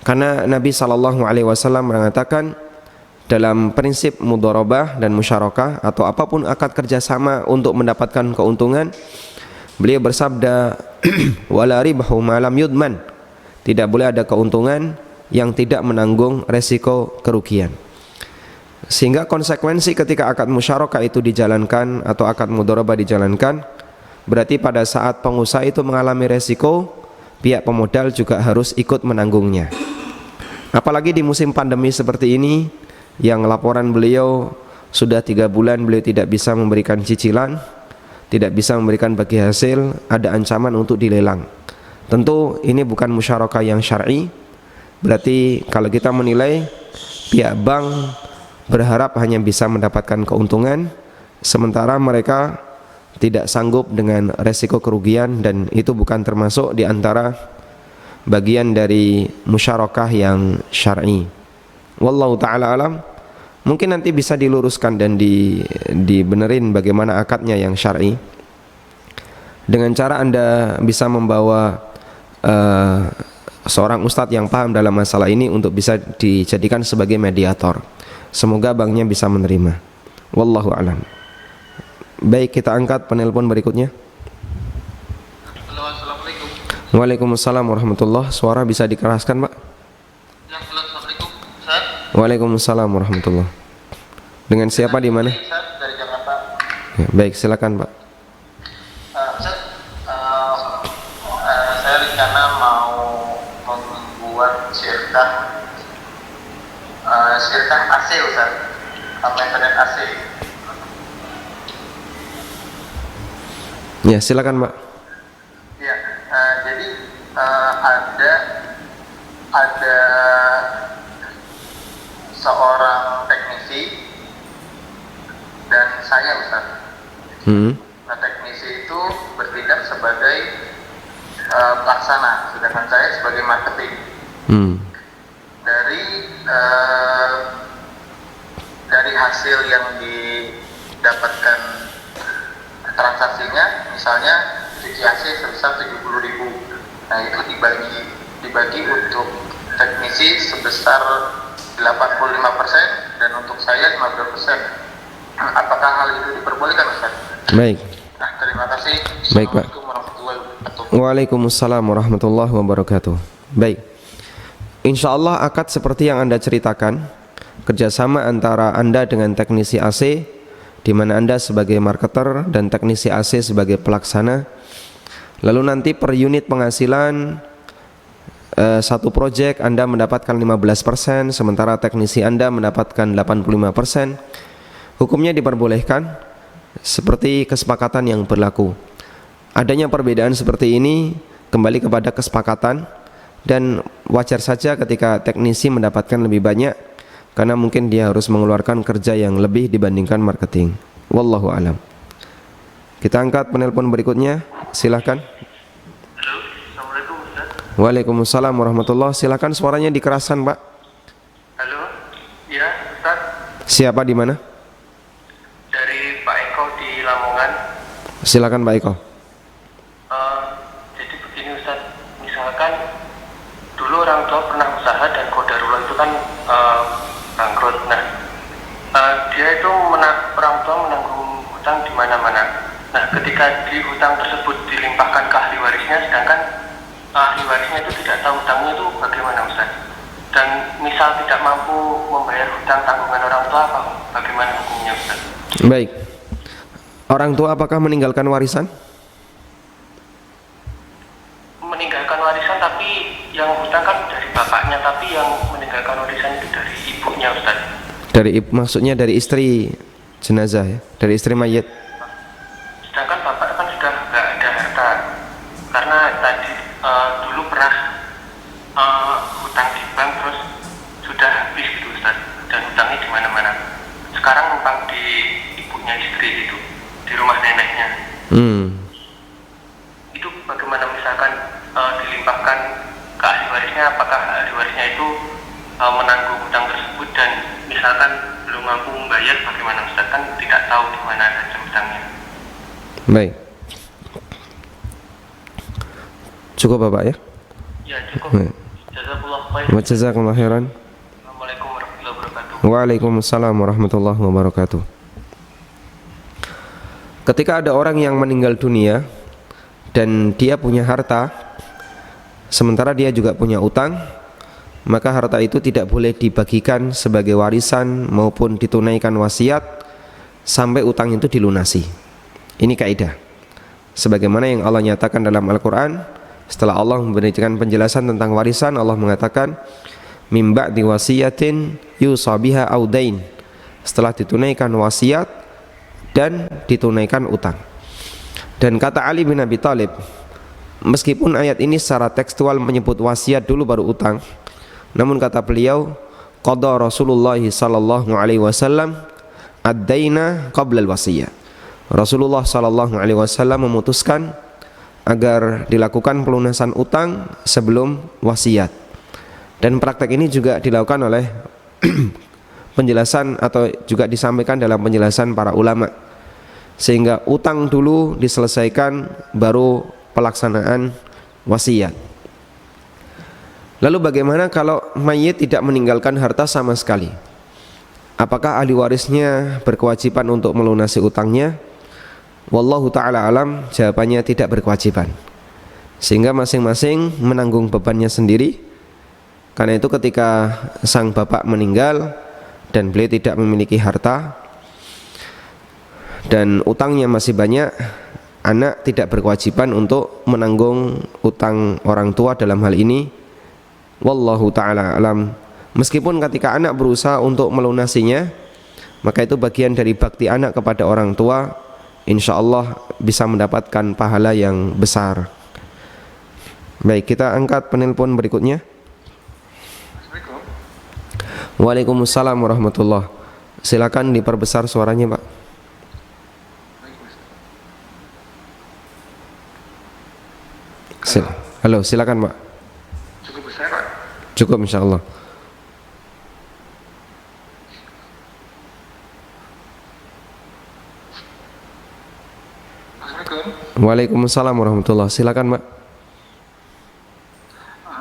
Karena Nabi SAW mengatakan dalam prinsip mudharabah dan musyarakah atau apapun akad kerjasama untuk mendapatkan keuntungan, beliau bersabda wala ribahu ma lam yudman, tidak boleh ada keuntungan yang tidak menanggung resiko kerugian. Sehingga konsekuensi ketika akad musyarakah itu dijalankan atau akad mudharabah dijalankan, berarti pada saat pengusaha itu mengalami resiko, pihak pemodal juga harus ikut menanggungnya. Apalagi di musim pandemi seperti ini, yang laporan beliau sudah 3 bulan beliau tidak bisa memberikan cicilan, tidak bisa memberikan bagi hasil, ada ancaman untuk dilelang. Tentu ini bukan musyarakah yang syar'i. Berarti kalau kita menilai pihak bank berharap hanya bisa mendapatkan keuntungan, sementara mereka tidak sanggup dengan resiko kerugian, dan itu bukan termasuk di antara bagian dari musyarakah yang syar'i. Wallahu ta'ala alam. Mungkin nanti bisa diluruskan dan dibenerin bagaimana akadnya yang syar'i. Dengan cara Anda bisa membawa seorang ustadz yang paham dalam masalah ini untuk bisa dijadikan sebagai mediator. Semoga banknya bisa menerima. Wallahu alam. Baik, kita angkat penelpon berikutnya. Assalamualaikum. Waalaikumsalam warahmatullahi. Suara bisa dikeraskan Pak? Assalamualaikum. Ustaz. Waalaikumsalam warahmatullahi. Dengan siapa di mana? Ustaz dari Jakarta. Ya, baik, silakan Pak. Ustaz, saya rencana mau membuat sirkah AC Ustaz, maintenance AC. Ya, silakan Pak. Ya, jadi ada seorang teknisi dan saya Ustaz. Nah, teknisi itu bertindak sebagai pelaksana, sedangkan saya sebagai marketing. Dari hasil yang didapatkan transaksinya, misalnya cuci AC sebesar 70.000, nah itu dibagi untuk teknisi sebesar 85% dan untuk saya 15%. Apakah hal itu diperbolehkan Ustaz? Baik. Nah, terima kasih. Baik Pak. Assalamualaikum warahmatullahi wabarakatuh. Waalaikumsalam warahmatullahi wabarakatuh. Baik. Insyaallah akad seperti yang Anda ceritakan, kerjasama antara Anda dengan teknisi AC, di mana Anda sebagai marketer dan teknisi AC sebagai pelaksana. Lalu nanti per unit penghasilan satu proyek Anda mendapatkan 15%, sementara teknisi Anda mendapatkan 85%. Hukumnya diperbolehkan seperti kesepakatan yang berlaku. Adanya perbedaan seperti ini kembali kepada kesepakatan, dan wajar saja ketika teknisi mendapatkan lebih banyak karena mungkin dia harus mengeluarkan kerja yang lebih dibandingkan marketing. Wallahu alam. Kita angkat penelpon berikutnya. Silakan. Halo, Assalamualaikum Ustaz. Waalaikumsalam warahmatullahi. Silakan, suaranya dikerasan Pak. Halo, ya Ustaz. Siapa di mana? Dari Pak Eko di Lamongan. Silakan Pak Eko. Jadi begini Ustaz, misalkan dulu orang tua pernah usaha dan qadarullah itu kan bangkrut. Nah, dia itu orang tua menanggung hutang di mana-mana. Nah, ketika di hutang tersebut dilimpahkan ke ahli warisnya, sedangkan ahli warisnya itu tidak tahu hutangnya itu bagaimana Ustaz? dan misal tidak mampu membayar hutang tanggungan orang tua, bagaimana hukumnya Ustaz? Baik. Orang tua apakah meninggalkan warisan? Meninggalkan warisan, tapi yang hutang kan dari bapaknya, tapi yang meninggalkan warisan itu dari ibunya Ustaz. Maksudnya dari istri jenazah ya, dari istri mayit. Sedangkan bapak kan sudah nggak ada harta, karena tadi dulu pernah hutang di bank terus sudah habis gitu Ustaz, dan hutangnya di mana-mana. Sekarang numpang di ibunya istri itu, di rumah neneknya. Itu bagaimana misalkan dilimpahkan ke ahli warisnya, apakah ahli warisnya itu menanggung hutang tersebut, dan misalkan belum mampu membayar, bagaimana Ustaz? Kan tidak tahu di mana saja hutangnya. Baik. Cukup Bapak ya? Ya cukup. Baik. Jazakallah khair. Wa jazakumullah khairan. Assalamualaikum warahmatullahi wabarakatuh. Waalaikumsalam warahmatullahi wabarakatuh. Ketika ada orang yang meninggal dunia dan dia punya harta, sementara dia juga punya utang, maka harta itu tidak boleh dibagikan sebagai warisan maupun ditunaikan wasiat sampai utang itu dilunasi. Ini kaidah. Sebagaimana yang Allah nyatakan dalam Al-Quran, setelah Allah memberikan penjelasan tentang warisan, Allah mengatakan mim ba'di wasiyatin yusa biha aw dain, setelah ditunaikan wasiat dan ditunaikan utang. Dan kata Ali bin Abi Thalib, meskipun ayat ini secara tekstual menyebut wasiat dulu baru utang, namun kata beliau, qada Rasulullah sallallahu alaihi wasallam ad-daina qabla al-wasiyah. Rasulullah sallallahu alaihi wasallam memutuskan agar dilakukan pelunasan utang sebelum wasiat. Dan praktek ini juga dilakukan oleh penjelasan atau juga disampaikan dalam penjelasan para ulama, sehingga utang dulu diselesaikan baru pelaksanaan wasiat. Lalu bagaimana kalau mayit tidak meninggalkan harta sama sekali? Apakah ahli warisnya berkewajiban untuk melunasi utangnya? Wallahu ta'ala alam, jawabannya tidak berkewajiban, sehingga masing-masing menanggung bebannya sendiri. Karena itu ketika sang bapak meninggal dan beliau tidak memiliki harta dan utangnya masih banyak, anak tidak berkewajiban untuk menanggung utang orang tua dalam hal ini. Wallahu ta'ala alam. Meskipun ketika anak berusaha untuk melunasinya, maka itu bagian dari bakti anak kepada orang tua, insya Allah bisa mendapatkan pahala yang besar. Baik, kita angkat penelpon berikutnya. Waalaikumsalam warahmatullahi. Silakan diperbesar suaranya Pak. Halo, silakan Pak. Cukup besar Pak? Cukup insyaallah. Assalamualaikum. Waalaikumsalam warahmatullahi. Silakan Pak.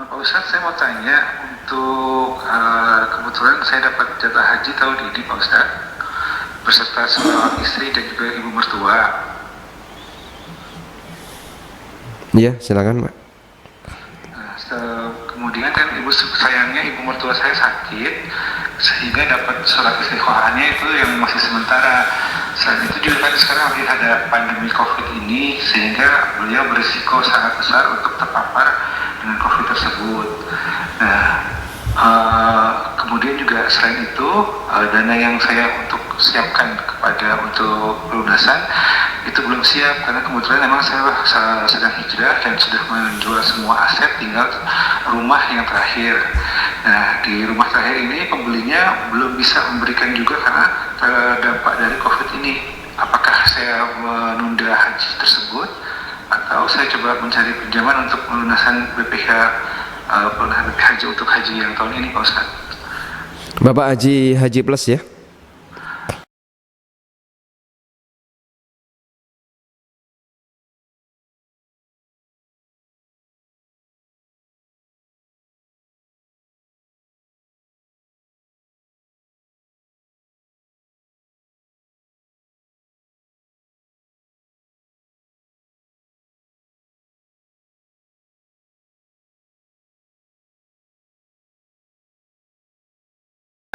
Pak Ustadz, saya mau tanya, untuk kebetulan saya dapat jatah haji tahun ini Pak Ustadz, beserta seorang istri dan juga ibu mertua. Iya, silakan Pak. Kemudian kan sayangnya ibu mertua saya sakit, sehingga dapat surat istiqoahnya itu yang masih sementara. Selain itu juga kan sekarang lagi ada pandemi COVID ini, sehingga beliau berisiko sangat besar untuk terpapar dengan COVID tersebut. Nah, kemudian juga selain itu dana yang saya untuk siapkan untuk pelunasan itu belum siap, karena kebetulan memang saya sedang hijrah dan sudah menjual semua aset, tinggal rumah yang terakhir. Nah, di rumah terakhir ini pembelinya belum bisa memberikan juga karena terdampak dari COVID ini. Apakah saya menunda haji tersebut atau saya coba mencari pinjaman untuk pelunasan BPH haji untuk haji yang tahun ini Pak Ustadz? Bapak Haji Plus ya?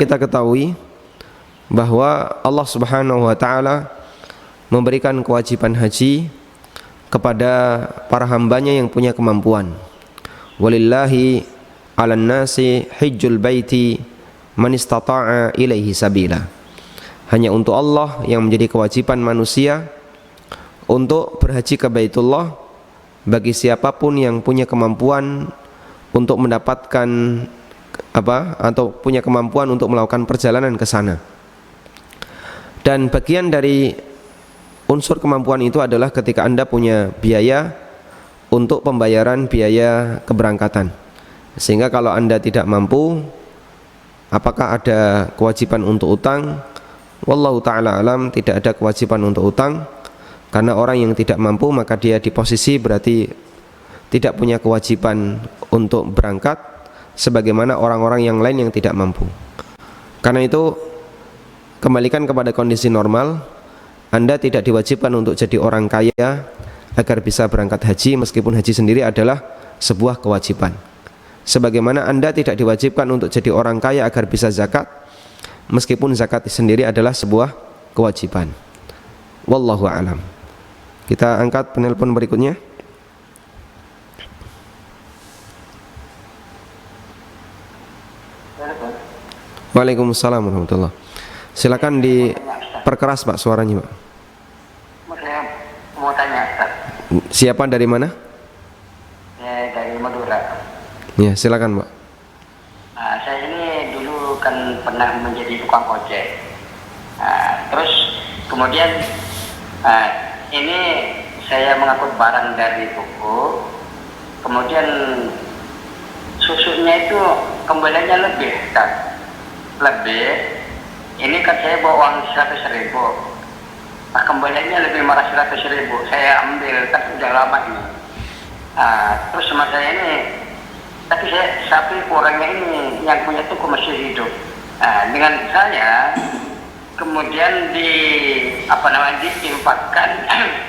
kita ketahui bahwa Allah Subhanahu wa taala memberikan kewajiban haji kepada para hambanya yang punya kemampuan. Walillahi 'alan nasi hajjul baiti man istata'a ilaihi sabila. Hanya untuk Allah yang menjadi kewajiban manusia untuk berhaji ke Baitullah bagi siapapun yang punya kemampuan untuk mendapatkan atau punya kemampuan untuk melakukan perjalanan ke sana. Dan bagian dari unsur kemampuan itu adalah ketika Anda punya biaya untuk pembayaran biaya keberangkatan. Sehingga kalau Anda tidak mampu, apakah ada kewajiban untuk utang? Wallahu ta'ala alam, tidak ada kewajiban untuk utang. Karena orang yang tidak mampu maka dia di posisi berarti tidak punya kewajiban untuk berangkat sebagaimana orang-orang yang lain yang tidak mampu. Karena itu kembalikan kepada kondisi normal. Anda tidak diwajibkan untuk jadi orang kaya agar bisa berangkat haji, meskipun haji sendiri adalah sebuah kewajiban. Sebagaimana Anda tidak diwajibkan untuk jadi orang kaya agar bisa zakat, meskipun zakat sendiri adalah sebuah kewajiban. Wallahu a'lam. Kita angkat penelpon berikutnya. Waalaikumsalam warahmatullahi. Silakan diperkeras Pak suaranya Pak. Saya mau tanya Ustaz. Siapa dari mana? Dari Madura. Ya silakan Pak. Saya ini dulu kan pernah menjadi tukang ojek. Terus kemudian ini saya mengangkut barang dari toko. Kemudian susunya itu kembaliannya lebih kan? Lebih. Ini kan saya bawa uang 100.000. Kembaliannya lebih malah 100.000. Saya ambil kan sudah lama ini. Terus sama saya ini, tapi sapi orangnya ini yang punya toko masih hidup. Dengan saya kemudian diinfakkan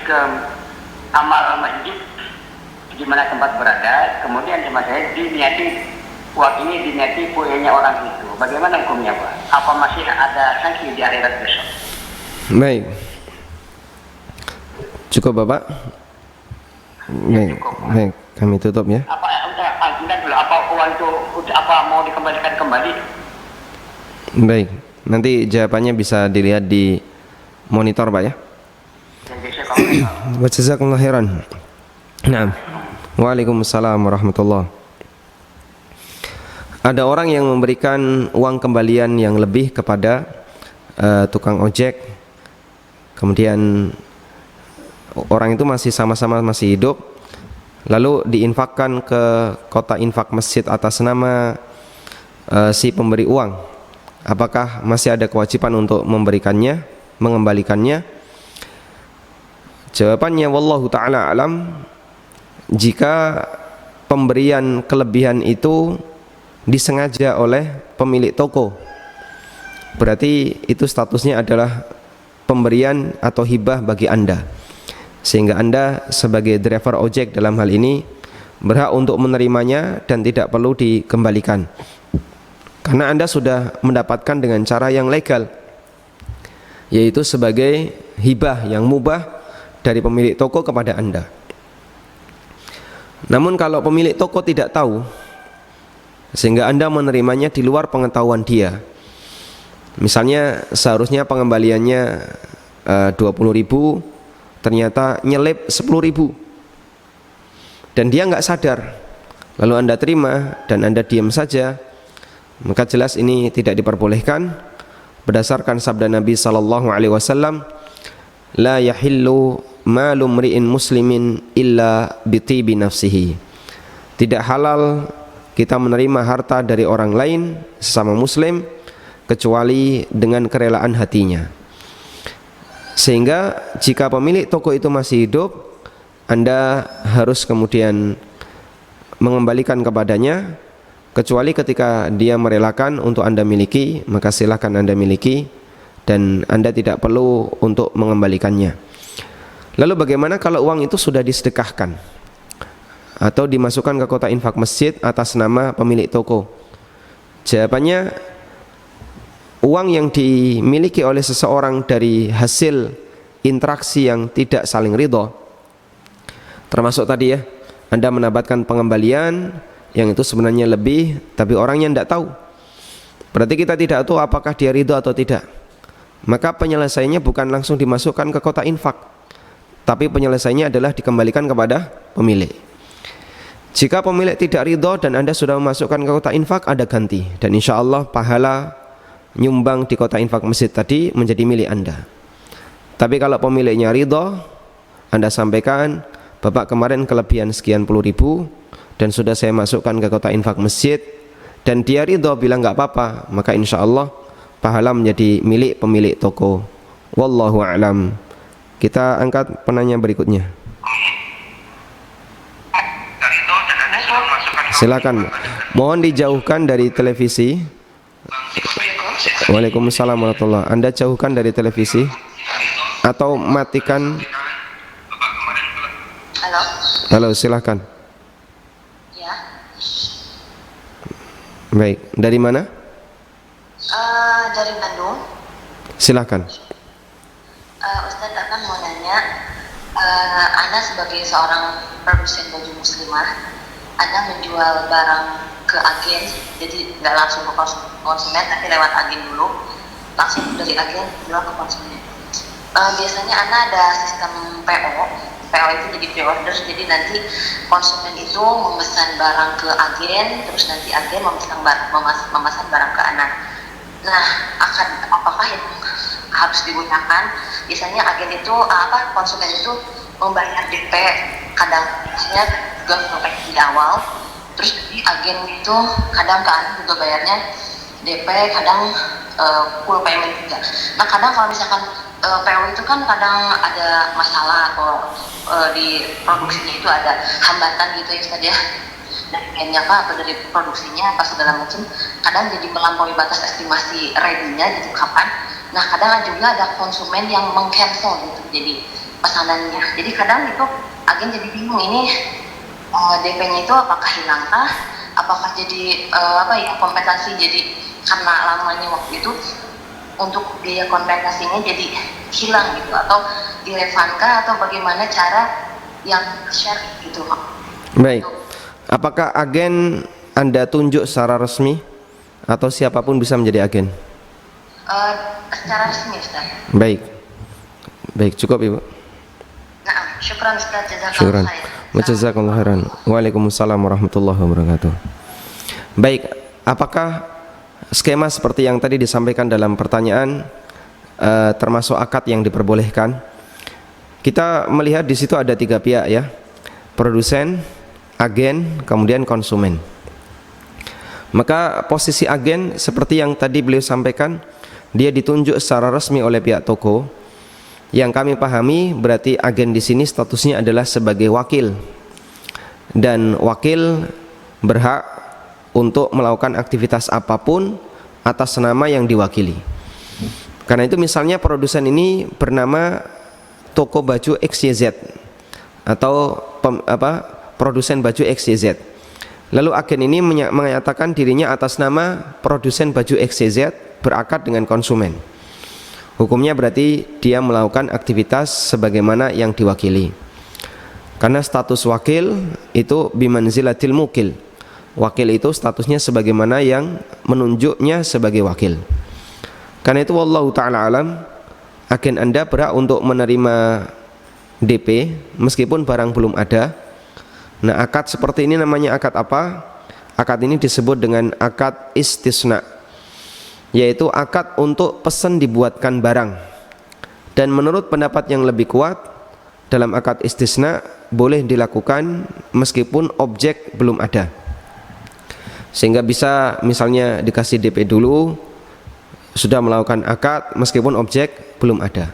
ke amal masjid di mana tempat berada. Kemudian sama saya diniati uang ini diniati punyanya orang itu. Bagaimana hukumnya Pak? Apa masih ada sanksi di akhirat besok? Baik. Cukup Bapak? Baik, baik. Kami tutup ya. Apa uang itu mau dikembalikan kembali? Baik. Nanti jawabannya bisa dilihat di monitor Pak ya. Wa jazakumullahu khairan. Naam. Waalaikumsalam warahmatullahi. Ada orang yang memberikan uang kembalian yang lebih kepada tukang ojek. Kemudian orang itu masih sama-sama masih hidup, lalu diinfakkan ke kotak infak masjid atas nama si pemberi uang. Apakah masih ada kewajiban untuk memberikannya, mengembalikannya? Jawabannya wallahu ta'ala alam. Jika pemberian kelebihan itu disengaja oleh pemilik toko, berarti itu statusnya adalah pemberian atau hibah bagi Anda, sehingga Anda sebagai driver ojek dalam hal ini berhak untuk menerimanya dan tidak perlu dikembalikan, karena Anda sudah mendapatkan dengan cara yang legal, yaitu sebagai hibah yang mubah dari pemilik toko kepada Anda. Namun kalau pemilik toko tidak tahu sehingga Anda menerimanya di luar pengetahuan dia, misalnya seharusnya pengembaliannya 20.000, ternyata nyelip 10.000 dan dia nggak sadar, lalu Anda terima dan Anda diam saja, maka jelas ini tidak diperbolehkan berdasarkan sabda Nabi SAW, la yahillu malu mri'in muslimin illa bitibi nafsihi. Tidak halal kita menerima harta dari orang lain sesama muslim kecuali dengan kerelaan hatinya. Sehingga jika pemilik toko itu masih hidup, Anda harus kemudian mengembalikan kepadanya, kecuali ketika dia merelakan untuk Anda miliki, maka silakan Anda miliki dan Anda tidak perlu untuk mengembalikannya. Lalu bagaimana kalau uang itu sudah disedekahkan atau dimasukkan ke kotak infak masjid atas nama pemilik toko? Jawabannya, uang yang dimiliki oleh seseorang dari hasil interaksi yang tidak saling ridho, termasuk tadi ya, Anda mendapatkan pengembalian yang itu sebenarnya lebih, tapi orangnya tidak tahu, berarti kita tidak tahu apakah dia ridho atau tidak. Maka penyelesaiannya bukan langsung dimasukkan ke kotak infak, tapi penyelesaiannya adalah dikembalikan kepada pemilik. Jika pemilik tidak ridho dan Anda sudah memasukkan ke kotak infak, ada ganti, dan insya Allah pahala nyumbang di kotak infak masjid tadi menjadi milik Anda. Tapi kalau pemiliknya ridho, Anda sampaikan, Bapak kemarin kelebihan sekian puluh ribu dan sudah saya masukkan ke kotak infak masjid, dan dia ridho bilang nggak apa-apa, maka insya Allah pahala menjadi milik pemilik toko. Wallahu a'lam. Kita angkat penanya berikutnya. Silakan. Mohon dijauhkan dari televisi. Waalaikumsalam warahmatullahi. Anda jauhkan dari televisi atau matikan. Halo. Halo, silakan. Ya. Baik, dari mana? Dari Bandung. Silakan. Ustadz akan mau nanya, Ana sebagai seorang produsen baju muslimah, Ana menjual barang ke agen, jadi nggak langsung ke konsumen, tapi lewat agen dulu, langsung dari agen jual ke konsumen. Biasanya Ana ada sistem PO. PO itu jadi pre-order, jadi nanti konsumen itu memesan barang ke agen, terus nanti agen memesan barang ke Ana. Nah, apakah yang harus digunakan? Biasanya agen itu konsumen itu membayar DP, kadang-kadang juga sampai di awal, terus di agen itu kadang-kadang juga bayarnya DP, kadang full payment juga. Nah, kadang kalau misalkan PO itu kan kadang ada masalah atau di produksinya itu ada hambatan gitu ya Ustaz ya, dari agennya atau dari produksinya apa segala macam, kadang jadi melampaui batas estimasi ready-nya gitu kapan. Nah, kadang juga ada konsumen yang meng-cancel gitu jadi pesanannya. Jadi kadang itu agen jadi bingung, ini DP-nya itu apakah hilang kah? Apakah jadi kompensasi, jadi karena lamanya waktu itu untuk biaya kompensasinya jadi hilang gitu, atau direfankah, atau bagaimana cara yang share gitu. Baik. Apakah agen Anda tunjuk secara resmi atau siapapun bisa menjadi agen? Secara resmi Ustaz. Baik. Baik, cukup Ibu. Nah, syukran Ustaz, Syukran. Jazakallahu khairan. Waalaikumsalam warahmatullahi wabarakatuh. Baik, apakah skema seperti yang tadi disampaikan dalam pertanyaan termasuk akad yang diperbolehkan? Kita melihat di situ ada 3 pihak ya. Produsen, agen, kemudian konsumen. Maka posisi agen seperti yang tadi beliau sampaikan, dia ditunjuk secara resmi oleh pihak toko. Yang kami pahami berarti agen di sini statusnya adalah sebagai wakil, dan wakil berhak untuk melakukan aktivitas apapun atas nama yang diwakili. Karena itu misalnya produsen ini bernama toko baju XYZ atau produsen baju XYZ. Lalu agen ini menyatakan dirinya atas nama produsen baju XYZ berakad dengan konsumen. Hukumnya berarti dia melakukan aktivitas sebagaimana yang diwakili. Karena status wakil itu bimanzilatil mukil. Wakil itu statusnya sebagaimana yang menunjuknya sebagai wakil. Karena itu wallahu ta'ala alam, agen Anda berhak untuk menerima DP meskipun barang belum ada. Nah, akad seperti ini namanya akad apa? Akad ini disebut dengan akad istisna, yaitu akad untuk pesan dibuatkan barang. Dan menurut pendapat yang lebih kuat, dalam akad istisna boleh dilakukan meskipun objek belum ada. Sehingga bisa misalnya dikasih DP dulu, sudah melakukan akad meskipun objek belum ada.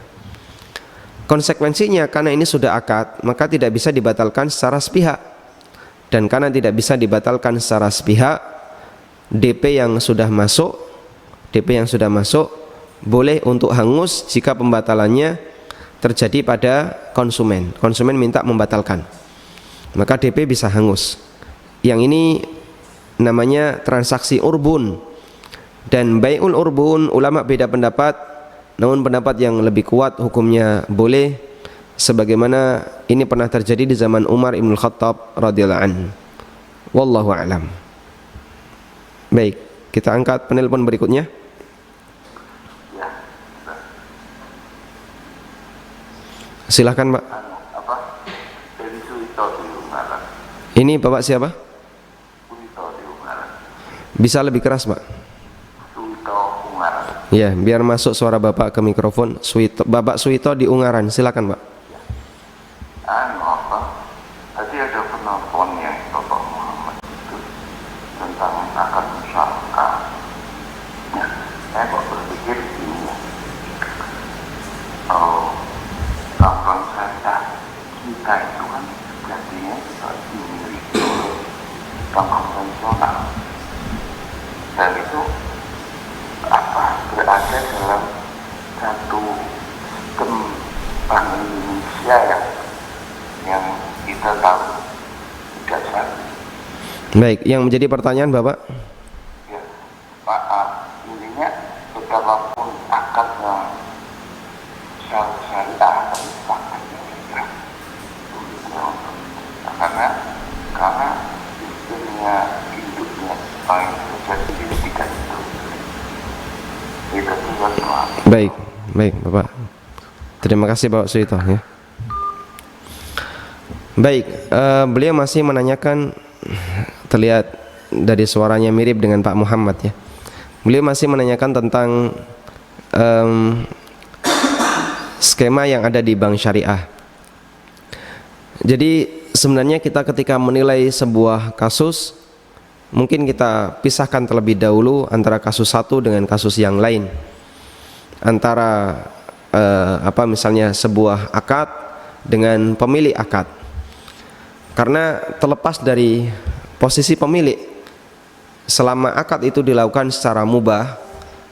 Konsekuensinya karena ini sudah akad, maka tidak bisa dibatalkan secara sepihak. Dan karena tidak bisa dibatalkan secara sepihak, DP yang sudah masuk boleh untuk hangus jika pembatalannya terjadi pada konsumen. Konsumen minta membatalkan, maka DP bisa hangus. Yang ini namanya transaksi urbun, Dan bai'ul urbun, ulama beda pendapat, namun pendapat yang lebih kuat hukumnya boleh, sebagaimana ini pernah terjadi di zaman Umar Ibn Khattab radhiyallahu anhu. Wallahu a'lam. Baik, kita angkat penelpon berikutnya. Silakan, Pak. Apa? Dari Suito di Ungaran. Ini Bapak siapa? Suito di Ungaran. Bisa lebih keras, Pak? Suito Ungaran. Ya, biar masuk suara Bapak ke mikrofon. Bapak Suito di Ungaran, silakan, Pak. Apa? Tadi ada penelpon yang Bapak Muhammad itu tentang akad musyarakah. Nah, saya kok berpikir ini. Kampung syariah kita itu kan jadinya juga dimiliki oleh bank konvensional, dan itu apa berada dalam satu sistem bank Indonesia yang kita tahu tidak sah. Baik, yang menjadi pertanyaan Bapak? Ya, Pak, intinya betapapun akad yang syariah tapi pakainya tidak karena sistemnya hidupnya paling terjadi di tiga itu juga semua. Baik, baik Bapak. Terima kasih Bapak Suito ya. Baik, beliau masih menanyakan, terlihat dari suaranya mirip dengan Pak Muhammad ya. Beliau masih menanyakan tentang skema yang ada di bank syariah. Jadi sebenarnya kita ketika menilai sebuah kasus, mungkin kita pisahkan terlebih dahulu antara kasus satu dengan kasus yang lain. Antara misalnya sebuah akad dengan pemilik akad. Karena terlepas dari posisi pemilik, selama akad itu dilakukan secara mubah,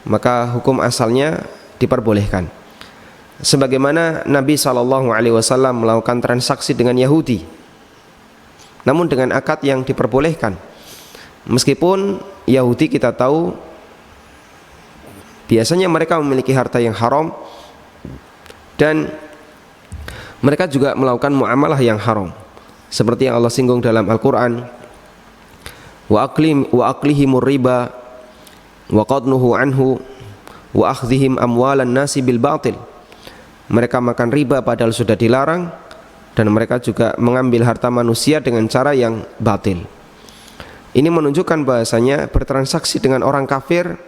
maka hukum asalnya diperbolehkan. Sebagaimana Nabi SAW melakukan transaksi dengan Yahudi, namun dengan akad yang diperbolehkan. Meskipun Yahudi kita tahu biasanya mereka memiliki harta yang haram, dan mereka juga melakukan muamalah yang haram, seperti yang Allah singgung dalam Al-Quran, wa aklihimur riba wa qadnuhu anhu wa akhdhihim amwalan nasi bil batil. Mereka makan riba padahal sudah dilarang, dan mereka juga mengambil harta manusia dengan cara yang batil. Ini menunjukkan bahasanya bertransaksi dengan orang kafir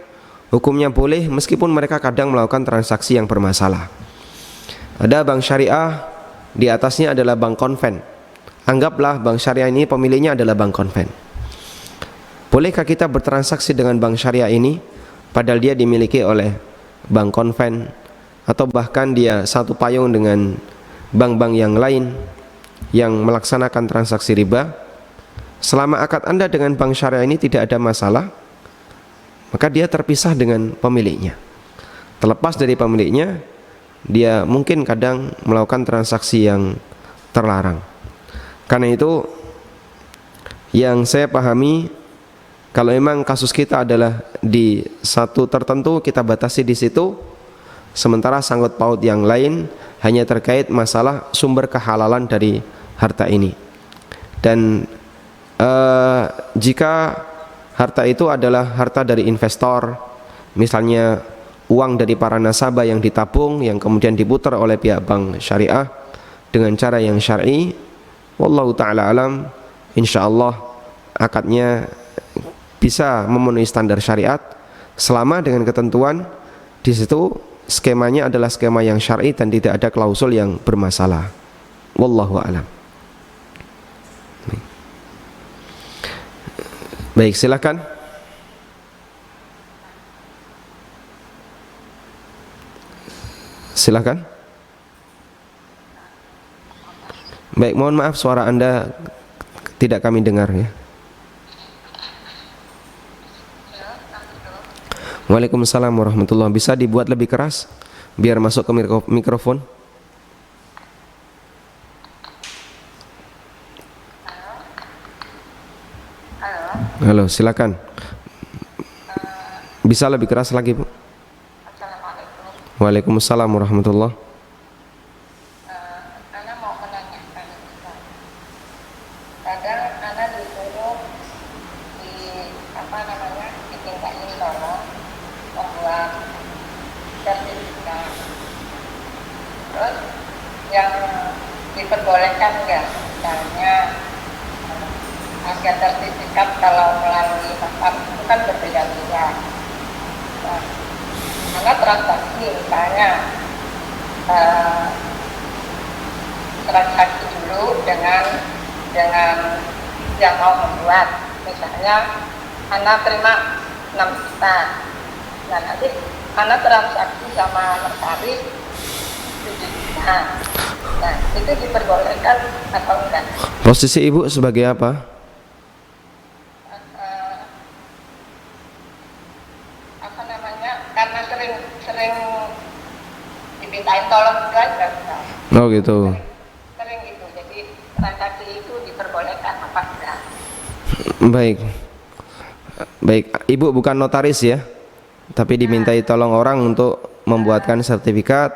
hukumnya boleh, meskipun mereka kadang melakukan transaksi yang bermasalah. Ada bank syariah, di atasnya adalah bank konven. Anggaplah bank syariah ini pemiliknya adalah bank konven. Bolehkah kita bertransaksi dengan bank syariah ini padahal dia dimiliki oleh bank konven, atau bahkan dia satu payung dengan bank-bank yang lain yang melaksanakan transaksi riba? Selama akad Anda dengan bank syariah ini tidak ada masalah, maka dia terpisah dengan pemiliknya. Terlepas dari pemiliknya, dia mungkin kadang melakukan transaksi yang terlarang. Karena itu yang saya pahami, kalau memang kasus kita adalah di satu tertentu, kita batasi di situ. Sementara sangkut paut yang lain hanya terkait masalah sumber kehalalan dari harta ini. Dan jika harta itu adalah harta dari investor, misalnya uang dari para nasabah yang ditabung, yang kemudian diputar oleh pihak bank syariah dengan cara yang syar'i, wallahu ta'ala alam, insyaallah akadnya bisa memenuhi standar syariat selama dengan ketentuan di situ skemanya adalah skema yang syar'i dan tidak ada klausul yang bermasalah. Wallahu a'lam. Baik, silakan. Silakan. Baik, mohon maaf suara Anda tidak kami dengar ya. Waalaikumsalam warahmatullahi. Bisa dibuat lebih keras biar masuk ke mikrofon. Halo, silakan. Bisa lebih keras lagi, Bu? Assalamualaikum. Waalaikumsalam warahmatullahi. Ana mau menanyakan Ustaz. Kadang Ana disuruh di ditingkatin tolong membuat sertifikat. Terus yang diperbolehkan enggak? Misalnya harga sertifikat kalau melalui tempat itu kan berbeda-beda. Nah, karena transaksi misalnya transaksi dulu dengan yang mau membuat, misalnya Anda terima 6 juta, nah nanti Anda transaksi sama notaris 7 juta. Nah, itu diperbolehkan atau enggak? Posisi Ibu sebagai apa? Karena sering dimintain tolong juga Ustaz. Oh gitu. Sering gitu, jadi transaksi itu diperbolehkan apa enggak? Baik, Ibu bukan notaris ya, tapi dimintai tolong orang untuk membuatkan sertifikat,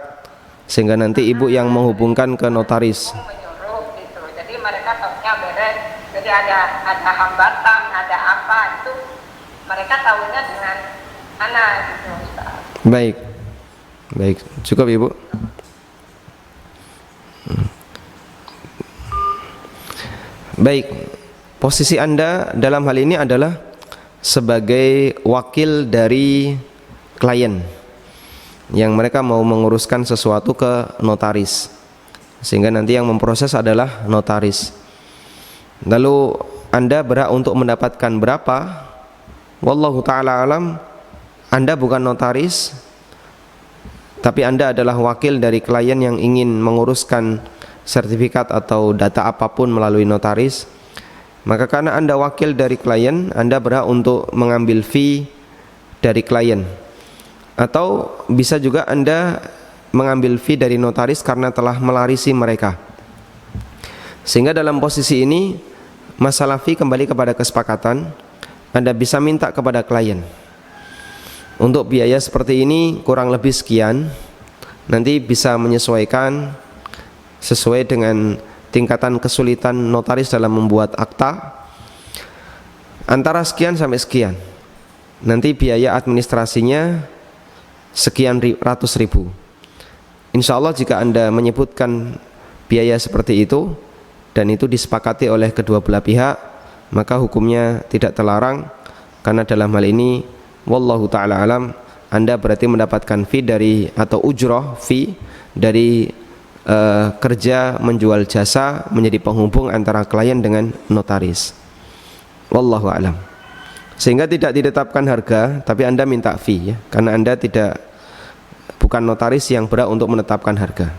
sehingga nanti Ibu yang menghubungkan ke notaris. Menyuruh gitu, jadi mereka tahunya beres, jadi ada hambatan, ada apa itu mereka tahunya dengan anak gitu Ustaz. Baik, cukup Ibu. Baik, posisi Anda dalam hal ini adalah sebagai wakil dari klien yang mereka mau menguruskan sesuatu ke notaris, sehingga nanti yang memproses adalah notaris. Lalu Anda berhak untuk mendapatkan berapa? Wallahu ta'ala alam. Anda bukan notaris, tapi Anda adalah wakil dari klien yang ingin menguruskan sertifikat atau data apapun melalui notaris. Maka karena Anda wakil dari klien, Anda berhak untuk mengambil fee dari klien. Atau bisa juga Anda mengambil fee dari notaris karena telah melarisi mereka. Sehingga dalam posisi ini masalah fee kembali kepada kesepakatan. Anda bisa minta kepada klien, untuk biaya seperti ini kurang lebih sekian, nanti bisa menyesuaikan sesuai dengan tingkatan kesulitan notaris dalam membuat akta, antara sekian sampai sekian. Nanti biaya administrasinya sekian ratus ribu. Insya Allah jika Anda menyebutkan biaya seperti itu dan itu disepakati oleh kedua belah pihak, maka hukumnya tidak terlarang, karena dalam hal ini wallahu ta'ala alam, Anda berarti mendapatkan fee dari atau ujroh fee dari kerja menjual jasa menjadi penghubung antara klien dengan notaris. Wallahu alam. Sehingga tidak ditetapkan harga, tapi Anda minta fee ya, karena Anda bukan notaris yang berhak untuk menetapkan harga.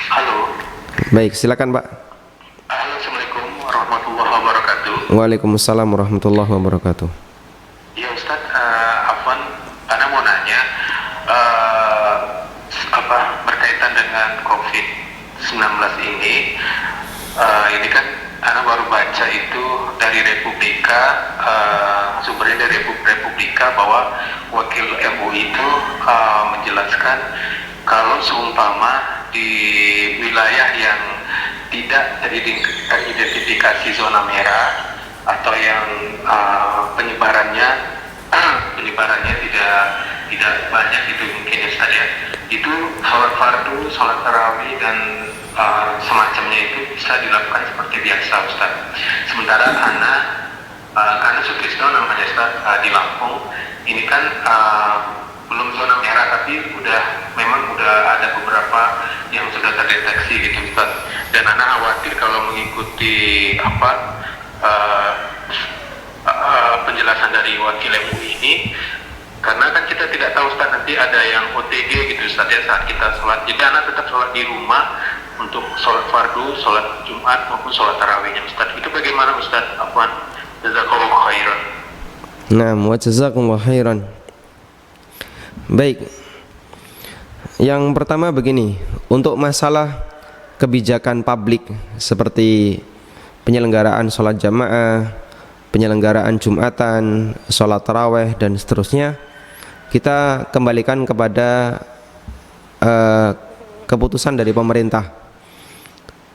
Halo. Baik, silakan Pak. Assalamualaikum warahmatullahi wabarakatuh. Waalaikumsalam warahmatullahi wabarakatuh. Ya Ustaz, Afwan, Ana mau nanya berkaitan dengan COVID-19 ini. Ini kan Ana baru baca itu dari Republika, sumbernya dari Republika, bahwa wakil MUI itu menjelaskan kalau seumpama di wilayah yang tidak teridentifikasi zona merah atau yang penyebarannya tidak banyak itu mungkin ya Ustaz ya, itu sholat fardu, sholat tarawih dan semacamnya itu bisa dilakukan seperti biasa Ustaz. Sementara karena Sutrisno namanya Ustaz, di Lampung ini kan belum zona merah, tapi memang udah ada beberapa yang sudah terdeteksi gitu Ustaz. Dan Ana khawatir kalau mengikuti penjelasan dari wakil MUI ini, karena kan kita tidak tahu Ustaz, nanti ada yang OTG gitu Ustaz ya saat kita sholat. Jadi Ana tetap sholat di rumah untuk sholat fardu, sholat Jumat maupun sholat tarawihnya Ustaz. Itu bagaimana Ustaz? Afwan, jazakallahu khairan. Nah, wa jazakumullahu khairan. Baik. Yang pertama begini, untuk masalah kebijakan publik seperti penyelenggaraan sholat jamaah penyelenggaraan Jumatan, sholat taraweh dan seterusnya, kita kembalikan kepada keputusan dari pemerintah.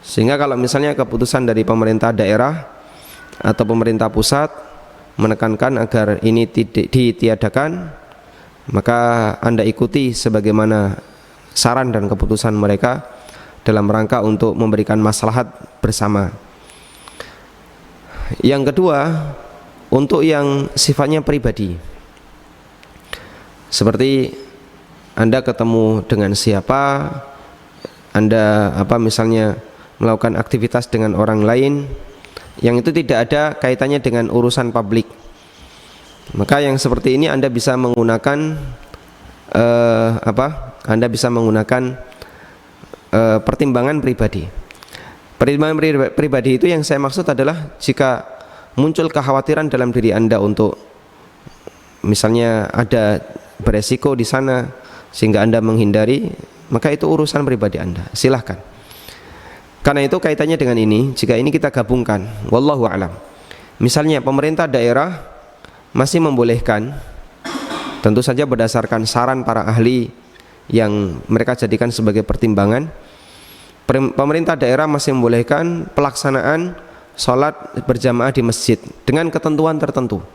Sehingga kalau misalnya keputusan dari pemerintah daerah atau pemerintah pusat menekankan agar ini ditiadakan, maka Anda ikuti sebagaimana saran dan keputusan mereka dalam rangka untuk memberikan maslahat bersama. Yang kedua, untuk yang sifatnya pribadi, seperti Anda ketemu dengan siapa, Anda misalnya melakukan aktivitas dengan orang lain yang itu tidak ada kaitannya dengan urusan publik, maka yang seperti ini Anda bisa menggunakan Anda bisa menggunakan pertimbangan pribadi. Pertimbangan pribadi itu yang saya maksud adalah jika muncul kekhawatiran dalam diri Anda untuk misalnya ada beresiko di sana sehingga Anda menghindari, maka itu urusan pribadi Anda, silahkan. Karena itu kaitannya dengan ini, jika ini kita gabungkan, wallahu a'lam. Misalnya pemerintah daerah masih membolehkan, tentu saja berdasarkan saran para ahli yang mereka jadikan sebagai pertimbangan, pemerintah daerah masih membolehkan pelaksanaan sholat berjamaah di masjid dengan ketentuan tertentu,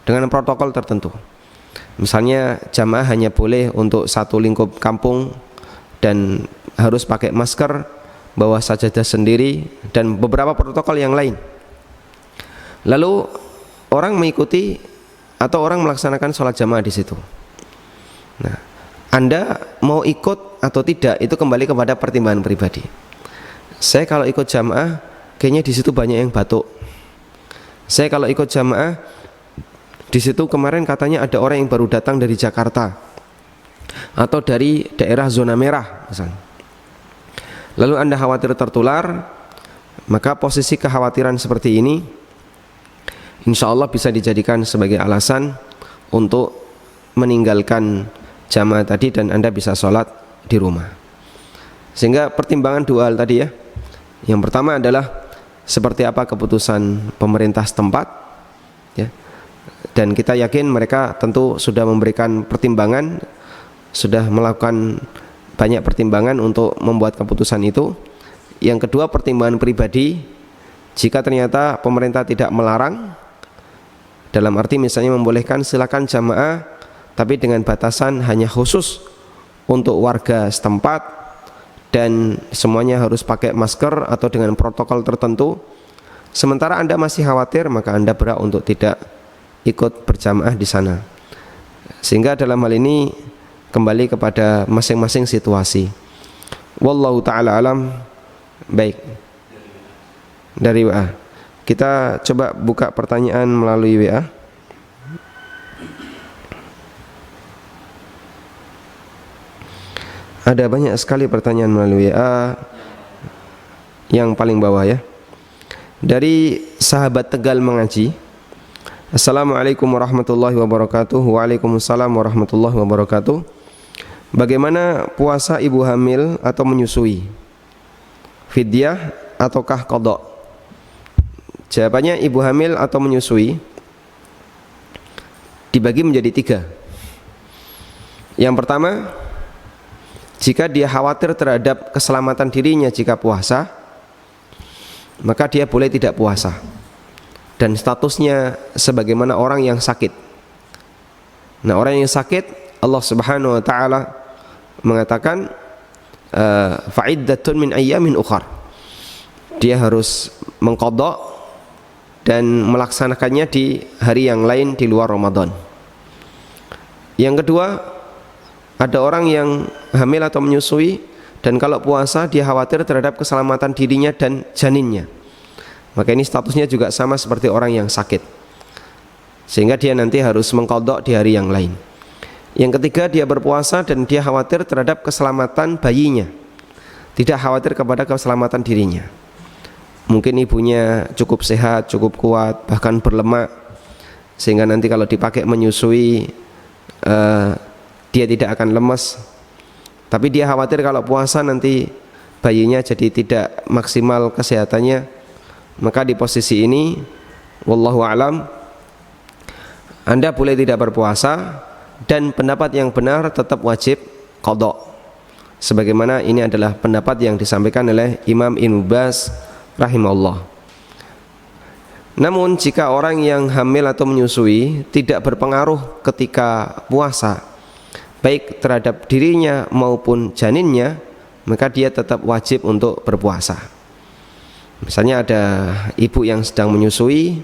dengan protokol tertentu. Misalnya jamaah hanya boleh untuk satu lingkup kampung dan harus pakai masker, bawa sajadah sendiri, dan beberapa protokol yang lain. Lalu orang mengikuti atau orang melaksanakan sholat jamaah di situ. Nah, Anda mau ikut atau tidak itu kembali kepada pertimbangan pribadi. Saya kalau ikut jamaah kayaknya di situ banyak yang batuk. Saya kalau ikut jamaah di situ kemarin katanya ada orang yang baru datang dari Jakarta atau dari daerah zona merah misalnya. Lalu Anda khawatir tertular, maka posisi kekhawatiran seperti ini insya Allah bisa dijadikan sebagai alasan untuk meninggalkan jamaah tadi dan Anda bisa sholat di rumah. Sehingga pertimbangan dua hal tadi ya. Yang pertama adalah seperti apa keputusan pemerintah setempat ya. Dan kita yakin mereka tentu sudah memberikan pertimbangan, sudah melakukan banyak pertimbangan untuk membuat keputusan itu. Yang kedua, pertimbangan pribadi, jika ternyata pemerintah tidak melarang, dalam arti misalnya membolehkan silakan jamaah, tapi dengan batasan hanya khusus untuk warga setempat dan semuanya harus pakai masker atau dengan protokol tertentu, sementara Anda masih khawatir, maka Anda berhak untuk tidak ikut berjamaah di sana. Sehingga dalam hal ini kembali kepada masing-masing situasi. Wallahu ta'ala alam. Baik, dari WA kita coba buka pertanyaan melalui WA. Ada banyak sekali pertanyaan melalui WA. Yang paling bawah ya, dari sahabat Tegal Mengaji. Assalamualaikum warahmatullahi wabarakatuh. Waalaikumsalam warahmatullahi wabarakatuh. Bagaimana puasa ibu hamil atau menyusui? Fidyah ataukah qadha? Jawabannya, ibu hamil atau menyusui dibagi menjadi tiga. Yang pertama, jika dia khawatir terhadap keselamatan dirinya jika puasa, maka dia boleh tidak puasa dan statusnya sebagaimana orang yang sakit. Nah, orang yang sakit, Allah Subhanahu wa taala mengatakan fa'iddatun min ayyamin ukhar. Dia harus mengqadha dan melaksanakannya di hari yang lain di luar Ramadan. Yang kedua, ada orang yang hamil atau menyusui dan kalau puasa dia khawatir terhadap keselamatan dirinya dan janinnya, maka ini statusnya juga sama seperti orang yang sakit, sehingga dia nanti harus mengqadha di hari yang lain. Yang ketiga, dia berpuasa dan dia khawatir terhadap keselamatan bayinya, tidak khawatir kepada keselamatan dirinya. Mungkin ibunya cukup sehat, cukup kuat, bahkan berlemak, sehingga nanti kalau dipakai menyusui dia tidak akan lemas. Tapi dia khawatir kalau puasa nanti bayinya jadi tidak maksimal kesehatannya. Maka di posisi ini wallahu alam, Anda boleh tidak berpuasa, dan pendapat yang benar tetap wajib qadha. Sebagaimana ini adalah pendapat yang disampaikan oleh Imam Ibnu Baz rahimahullah. Namun jika orang yang hamil atau menyusui tidak berpengaruh ketika puasa, baik terhadap dirinya maupun janinnya, maka dia tetap wajib untuk berpuasa. Misalnya ada ibu yang sedang menyusui,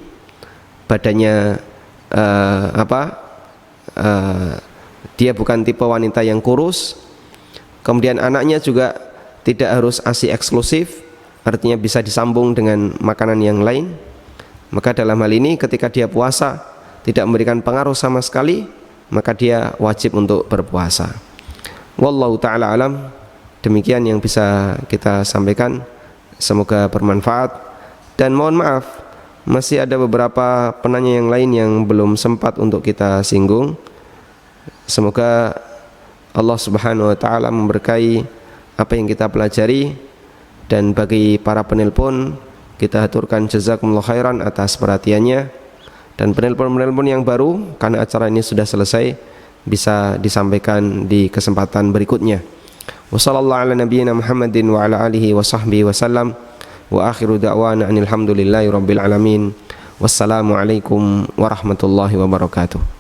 badannya dia bukan tipe wanita yang kurus, kemudian anaknya juga tidak harus ASI eksklusif, artinya bisa disambung dengan makanan yang lain, maka dalam hal ini ketika dia puasa tidak memberikan pengaruh sama sekali, maka dia wajib untuk berpuasa. Wallahu ta'ala alam. Demikian yang bisa kita sampaikan, semoga bermanfaat. Dan mohon maaf, masih ada beberapa penanya yang lain yang belum sempat untuk kita singgung. Semoga Allah Subhanahu wa taala memberkahi apa yang kita pelajari, dan bagi para penelpon kita haturkan jazakumullah khairan atas perhatiannya, dan penelpon-penelpon yang baru karena acara ini sudah selesai bisa disampaikan di kesempatan berikutnya. Wassallallahu ala nabiyyina Muhammadin wa ala alihi wa sahbihi wasallam. Wa akhiru da'wana anil hamdulillahi rabbil alamin. Wassalamu alaikum warahmatullahi wabarakatuh.